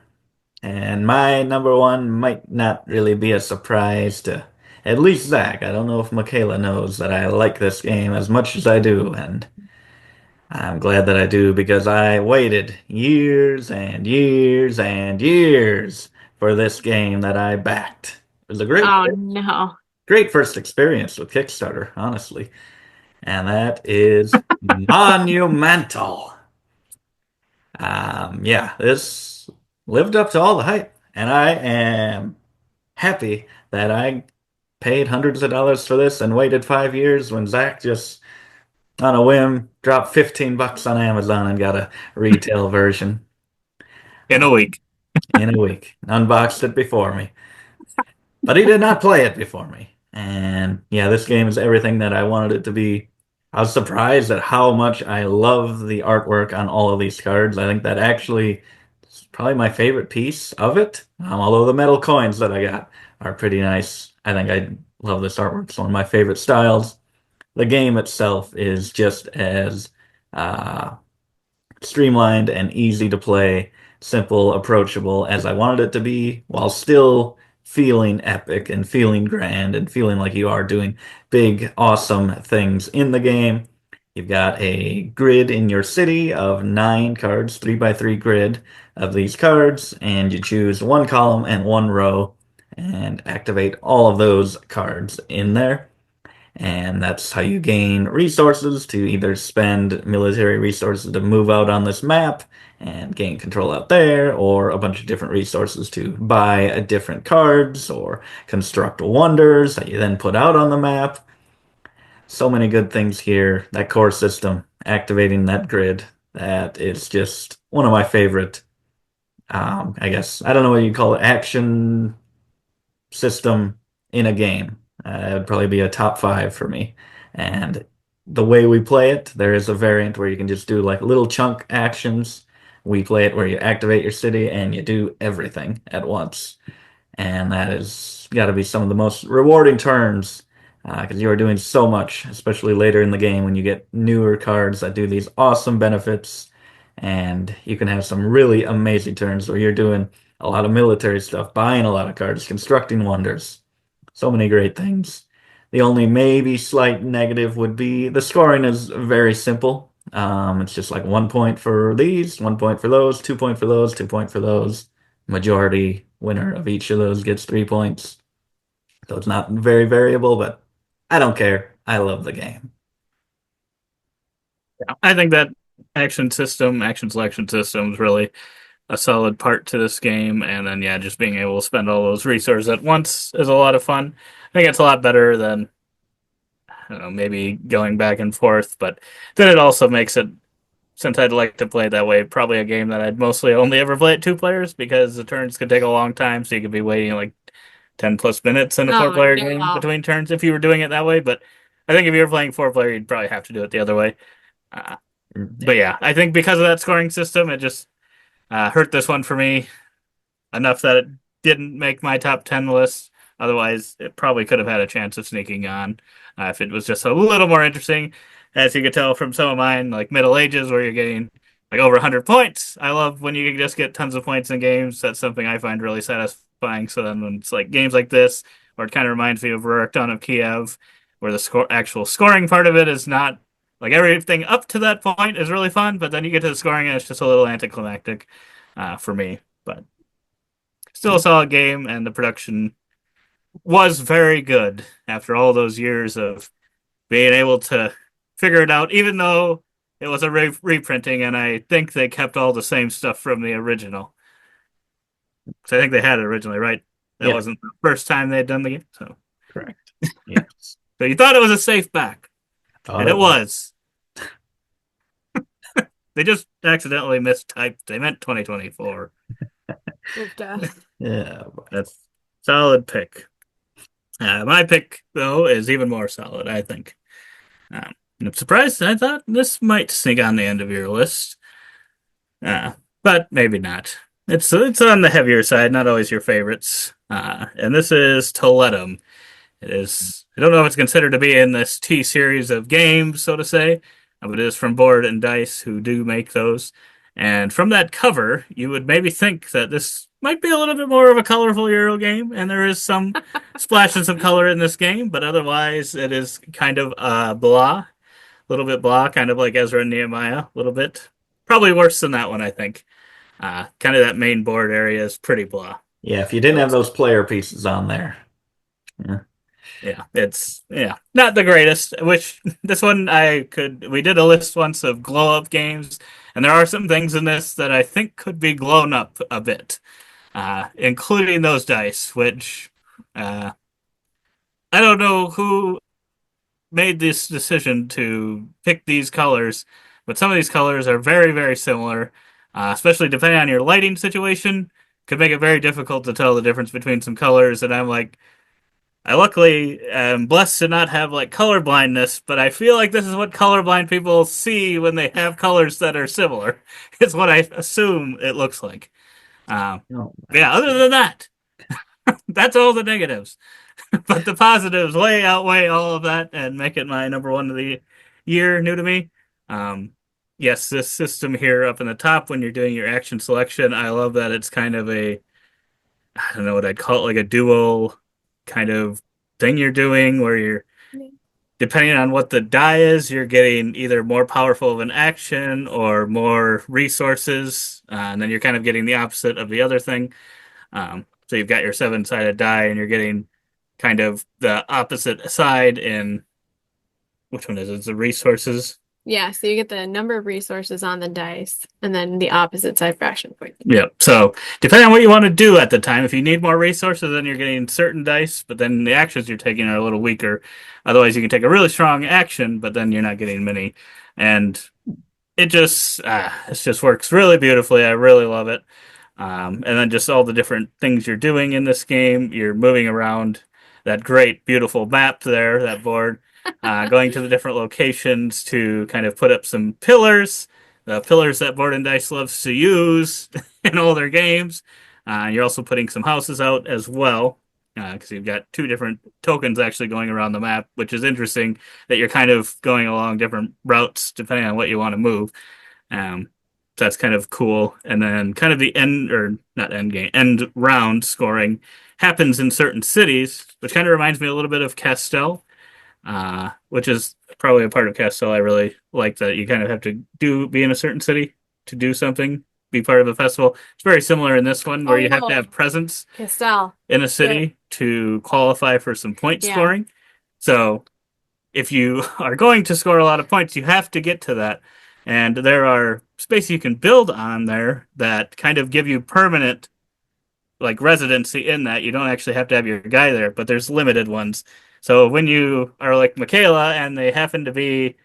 Speaker 4: And my number 1 might not really be a surprise to at least Zach. I don't know if Michaela knows that I like this game as much as I do, and I'm glad that I do, because I waited years and years and years for this game that I backed. It was a great first experience with Kickstarter, honestly. And that is Monumental. This lived up to all the hype, and I am happy that I paid hundreds of dollars for this and waited 5 years when Zach just, on a whim, dropped $15 on Amazon and got a retail version.
Speaker 2: In a week.
Speaker 4: Unboxed it before me. But he did not play it before me. And this game is everything that I wanted it to be. I was surprised at how much I love the artwork on all of these cards. I think that actually is probably my favorite piece of it. Although the metal coins that I got are pretty nice. I think I love this artwork. It's one of my favorite styles. The game itself is just as uh, streamlined and easy to play, simple, approachable as I wanted it to be, while still feeling epic and feeling grand and feeling like you are doing big, awesome things in the game. You've got a grid in your city of 9 cards, 3 by 3 grid of these cards, and you choose one column and one row and activate all of those cards in there. And that's how you gain resources to either spend military resources to move out on this map and gain control out there, or a bunch of different resources to buy different cards or construct wonders that you then put out on the map. So many good things here. That core system, activating that grid, that is just one of my favorite, I guess, I don't know what you call it, action system in a game. It would probably be a top 5 for me. And the way we play it, there is a variant where you can just do like little chunk actions. We play it where you activate your city and you do everything at once. And that has got to be some of the most rewarding turns because you are doing so much, especially later in the game when you get newer cards that do these awesome benefits. And you can have some really amazing turns where you're doing a lot of military stuff, buying a lot of cards, constructing wonders. So many great things. The only maybe slight negative would be the scoring is very simple. It's just like 1 point for these, 1 point for those, 2 point for those, 2 point for those. Majority winner of each of those gets 3 points. So it's not very variable, but I don't care. I love the game.
Speaker 2: I think that action selection system is really a solid part to this game. And then, yeah, just being able to spend all those resources at once is a lot of fun. I think it's a lot better than, I don't know, maybe going back and forth. But then it also makes it, since I'd like to play it that way, probably a game that I'd mostly only ever play at 2 players because the turns could take a long time. So you could be waiting like 10 plus minutes in a
Speaker 3: Oh,
Speaker 2: 4 player game
Speaker 3: no.
Speaker 2: between turns if you were doing it that way. But I think if you were playing 4 player, you'd probably have to do it the other way. Uh, but
Speaker 4: Yeah.
Speaker 2: yeah, I think because of that scoring system, it just hurt this one for me enough that it didn't make my top 10 list. Otherwise, it probably could have had a chance of sneaking on if it was just a little more interesting. As you could tell from some of mine, like Middle Ages, where you're getting like over 100 points. I love when you can just get tons of points in games. That's something I find really satisfying. So then when it's like games like this, where it kind of reminds me of Rurik Dawn of Kiev, where the actual scoring part of it is not like everything up to that point is really fun, but then you get to the scoring and it's just a little anticlimactic for me. But still a solid game, and the production was very good after all those years of being able to figure it out, even though it was a reprinting, and I think they kept all the same stuff from the original. So I think they had it originally, right? That
Speaker 4: Yeah,
Speaker 2: wasn't the first time they'd done the game. So,
Speaker 4: correct. Yes.
Speaker 2: so you thought it was a safe back,
Speaker 4: Thought
Speaker 2: and
Speaker 4: it
Speaker 2: it
Speaker 4: was.
Speaker 2: was. They just accidentally mistyped. They meant 2024.
Speaker 3: Oofda.
Speaker 4: Yeah.
Speaker 2: That's solid pick. My pick, though, is even more solid, I think. I'm surprised. I thought this might sneak on the end of your list, uh, but maybe not. It's on the heavier side, not always your favorites. And this is Toletum. It is. I don't know if it's considered to be in this T series of games, so to say, but it is from Board and Dice, who do make those. And from that cover, you would maybe think that this might be a little bit more of a colorful Euro game, and there is some splashes of color in this game, but otherwise it is kind of blah, a little bit blah, kind of like Ezra and Nehemiah, a little bit. Probably worse than that one, I think. Kind of that main board area is pretty blah.
Speaker 4: Yeah, if you didn't have those player pieces on there. Yeah.
Speaker 2: Yeah, it's not the greatest. Which this one we did a list once of glow up games, and there are some things in this that I think could be blown up a bit, including those dice. Which I don't know who made this decision to pick these colors, but some of these colors are very very similar, especially depending on your lighting situation. Could make it very difficult to tell the difference between some colors, and I'm like, I luckily am blessed to not have like color blindness, but I feel like this is what colorblind people see when they have colors that are similar. It's what I assume it looks like.
Speaker 4: Oh,
Speaker 2: Yeah,
Speaker 4: I
Speaker 2: other
Speaker 4: see.
Speaker 2: than that, that's all the negatives. But the positives way outweigh all of that and make it my number one of the year, new to me. Um, yes, this system here up in the top when you're doing your action selection, I love that it's kind of a, I don't know what I'd call it, like a dual kind of thing you're doing where you're, depending on what the die is, you're getting either more powerful of an action or more resources, and then you're kind of getting the opposite of the other thing. So you've got your seven-sided die, and you're getting kind of the opposite side in which one is it? It's the resources.
Speaker 3: Yeah, so you get the number of resources on the dice, and then the opposite side for action points.
Speaker 2: Yep. So depending on what you want to do at the time, if you need more resources, then you're getting certain dice, but then the actions you're taking are a little weaker. Otherwise, you can take a really strong action, but then you're not getting many. And it just works really beautifully. I really love it. And then just all the different things you're doing in this game. You're moving around that great, beautiful map there, that board, going to the different locations to kind of put up some pillars, the pillars that Board and Dice loves to use in all their games. You're also putting some houses out as well, because you've got two different tokens actually going around the map, which is interesting that you're kind of going along different routes depending on what you want to move. Um, so that's kind of cool. And then kind of the end or not end game, end round scoring happens in certain cities, which kind of reminds me a little bit of Castell, which is probably a part of Castell I really like that you kind of have to be in a certain city to do something, be part of a festival. It's very similar in this one where you have to
Speaker 3: Oh,
Speaker 2: have presence
Speaker 3: Castell.
Speaker 2: in a
Speaker 3: Yep.
Speaker 2: city to qualify for some point
Speaker 3: Yeah.
Speaker 2: scoring. So if you are going to score a lot of points, you have to get to that. And there are spaces you can build on there that kind of give you permanent like residency in that. You don't actually have to have your guy there, but there's limited ones. So when you are like Michaela and they happen to be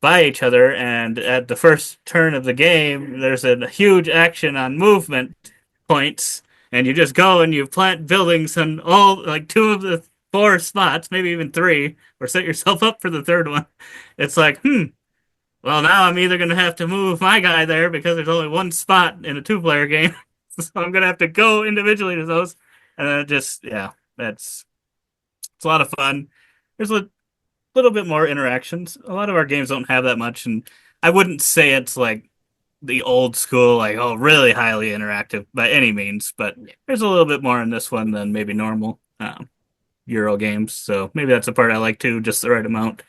Speaker 2: by each other, and at the first turn of the game, there's a huge action on movement points, and you just go and you plant buildings on all like two of the four spots, maybe even three, or set yourself up for the third one. It's like, well, now I'm either going to have to move my guy there because there's only one spot in a two-player game, so I'm going to have to go individually to those, and then it just, yeah, that's it's a lot of fun. There's a little bit more interactions. A lot of our games don't have that much, and I wouldn't say it's like the old school, like oh, really highly interactive by any means. But there's a little bit more in this one than maybe normal Euro games. So maybe that's a part I like too, just the right amount.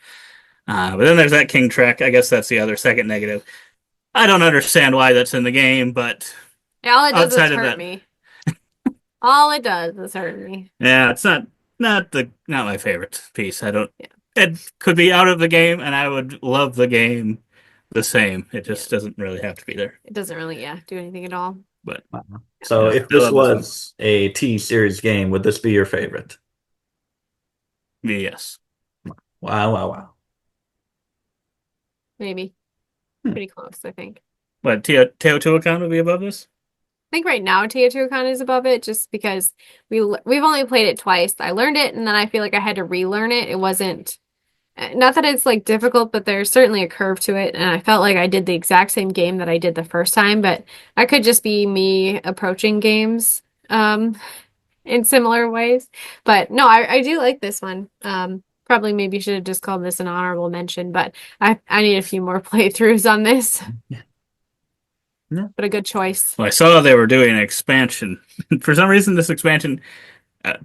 Speaker 2: But then there's that king track. I guess that's the other second negative. I don't understand why that's in the game, but
Speaker 3: All it does is
Speaker 2: outside of
Speaker 3: hurt
Speaker 2: that,
Speaker 3: me. All it does is hurt me.
Speaker 2: yeah, it's not my favorite piece. I don't.
Speaker 3: Yeah.
Speaker 2: It could be out of the game, and I would love the game the same. It just doesn't really have to be there.
Speaker 3: It doesn't really, do anything at all.
Speaker 2: But
Speaker 4: Wow. So
Speaker 2: yeah,
Speaker 4: if
Speaker 2: I
Speaker 4: this
Speaker 2: love this one.
Speaker 4: was a T series game, would this be your favorite?
Speaker 2: Yes.
Speaker 4: Wow, wow, wow.
Speaker 3: Maybe.
Speaker 4: Hmm.
Speaker 3: Pretty close, I think.
Speaker 2: But Teotihuacan would be above this?
Speaker 3: I think right now Teotihuacan is above it just because we've only played it twice. I learned it and then I feel like I had to relearn it. It wasn't not that it's like difficult, but there's certainly a curve to it. And I felt like I did the exact same game that I did the first time, but I could just be me approaching games in similar ways. But no, I do like this one. Probably maybe should have just called this an honorable mention, but I need a few more playthroughs on this.
Speaker 4: Yeah.
Speaker 3: But a good choice.
Speaker 2: Well, I saw they were doing an expansion. For some reason, this expansion,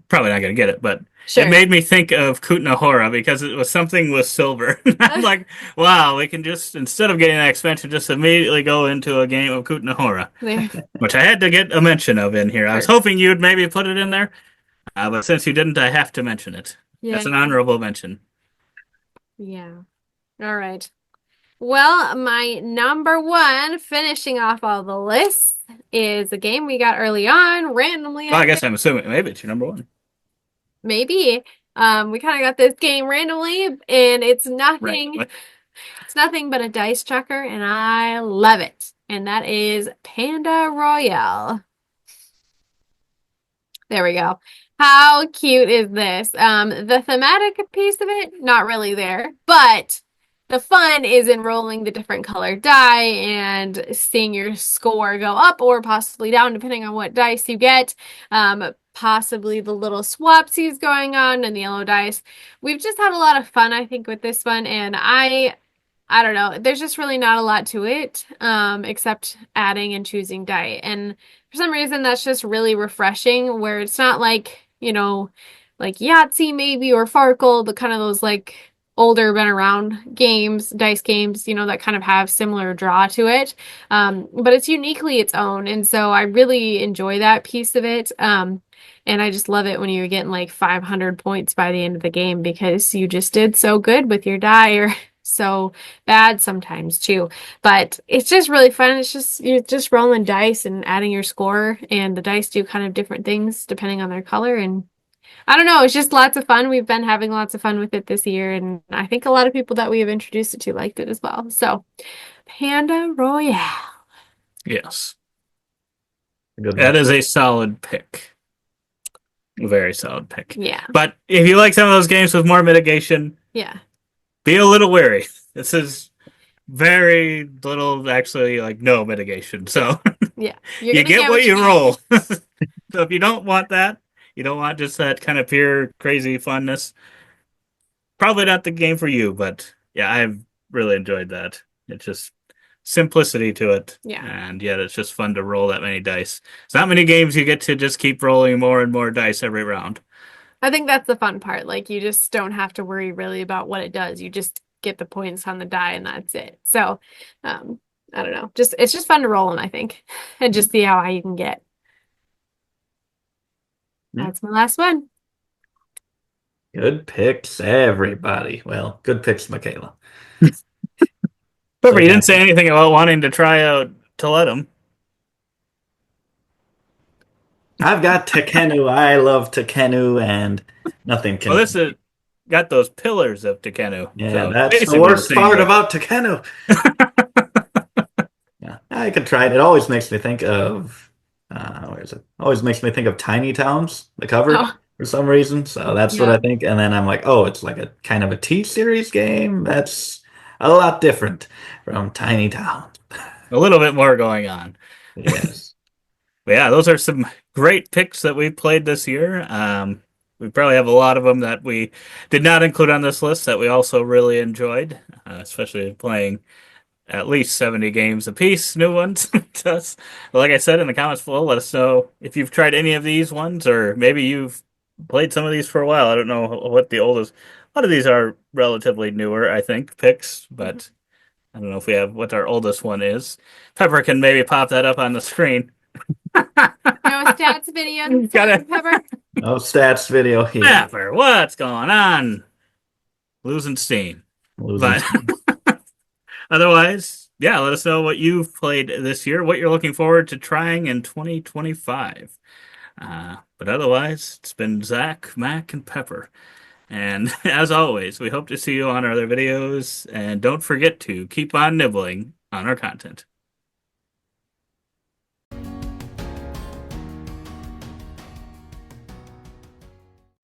Speaker 2: probably not going to get it, but
Speaker 3: Sure.
Speaker 2: it made me think of Kutna because it was something with silver. I'm like, wow, we can just, instead of getting that expansion, just immediately go into a game of Kutna
Speaker 3: There.
Speaker 2: which I had to get a mention of in here. I was hoping you'd maybe put it in there, but since you didn't, I have to mention it.
Speaker 3: Yeah.
Speaker 2: That's an honorable mention.
Speaker 3: Yeah. All right. Well, my number one, finishing off all the lists, is a game we got early on, randomly.
Speaker 2: Well, I guess I'm assuming maybe it's your number one.
Speaker 3: Maybe. We kind of got this game randomly, and it's nothing.
Speaker 2: Randomly.
Speaker 3: It's nothing but a dice chucker, and I love it. And that is Panda Royale. There we go. How cute is this? The thematic piece of it, not really there, but the fun is in rolling the different colored die and seeing your score go up or possibly down, depending on what dice you get. Possibly the little swapsies going on and the yellow dice. We've just had a lot of fun, I think, with this one, and I don't know. There's just really not a lot to it, except adding and choosing die. And for some reason, that's just really refreshing, where it's not like, like Yahtzee maybe or Farkle, the kind of those like older, been around games, dice games, that kind of have similar draw to it. But it's uniquely its own. And so I really enjoy that piece of it. And I just love it when you're getting like 500 points by the end of the game because you just did so good with your die or so bad sometimes too. But it's just really fun. It's just you're just rolling dice and adding your score, and the dice do kind of different things depending on their color. And I don't know, it's just lots of fun. We've been having lots of fun with it this year, and I think a lot of people that we have introduced it to liked it as well. So, Panda Royale.
Speaker 2: Yes.
Speaker 4: Good
Speaker 2: That
Speaker 4: one.
Speaker 2: is a solid pick. A very solid pick.
Speaker 3: Yeah.
Speaker 2: But if you like some of those games with more mitigation,
Speaker 3: Yeah.
Speaker 2: be a little wary. This is very little, actually, like no mitigation. So
Speaker 3: Yeah. You're
Speaker 2: you
Speaker 3: gonna
Speaker 2: get what you
Speaker 3: get.
Speaker 2: roll. So if you don't want that, you don't want just that kind of pure crazy funness, probably not the game for you. But yeah, I've really enjoyed that. It's just simplicity to it.
Speaker 3: Yeah.
Speaker 2: And yet it's just fun to roll that many dice. It's not many games you get to just keep rolling more and more dice every round.
Speaker 3: I think that's the fun part. Like you just don't have to worry really about what it does. You just get the points on the die and that's it. So, I don't know. It's just fun to roll them, I think, and just see how high you can get.
Speaker 4: Yeah.
Speaker 3: That's my last one.
Speaker 4: Good picks, everybody. Well, good picks, Michaela.
Speaker 2: But
Speaker 4: So
Speaker 2: you
Speaker 4: yeah,
Speaker 2: didn't say anything about wanting to try out to let them.
Speaker 4: I've got Tekenu. I love Tekenu, and nothing
Speaker 2: Well,
Speaker 4: can.
Speaker 2: this is got those pillars of Takenu,
Speaker 4: Yeah,
Speaker 2: so
Speaker 4: that's the
Speaker 2: basically the
Speaker 4: worst
Speaker 2: same
Speaker 4: part
Speaker 2: game.
Speaker 4: about Tekenu. Yeah, I could try it. It always makes me think of where is it? Always makes me think of Tiny Towns, the cover,
Speaker 3: Oh,
Speaker 4: for some reason. So that's what
Speaker 3: yeah.
Speaker 4: I think. And then I'm like, oh, it's like a kind of a T-series game. That's a lot different from Tiny Town.
Speaker 2: A little bit more going on.
Speaker 4: Yes.
Speaker 2: But yeah, those are some great picks that we played this year. We probably have a lot of them that we did not include on this list that we also really enjoyed, especially playing at least 70 games apiece, new ones to us. But like I said in the comments below, let us know if you've tried any of these ones, or maybe you've played some of these for a while. I don't know what the oldest. A lot of these are relatively newer, I think, picks, but I don't know if we have what our oldest one is. Pepper can maybe pop that up on the screen.
Speaker 3: No stats video.
Speaker 2: Got it.
Speaker 3: Pepper.
Speaker 4: No stats video here.
Speaker 2: Pepper, what's going on? Losing steam.
Speaker 4: Losing.
Speaker 2: But otherwise, yeah, let us know what you've played this year, what you're looking forward to trying in 2025. But otherwise, it's been Zach, Mac, and Pepper. And as always, we hope to see you on our other videos. And don't forget to keep on nibbling on our content.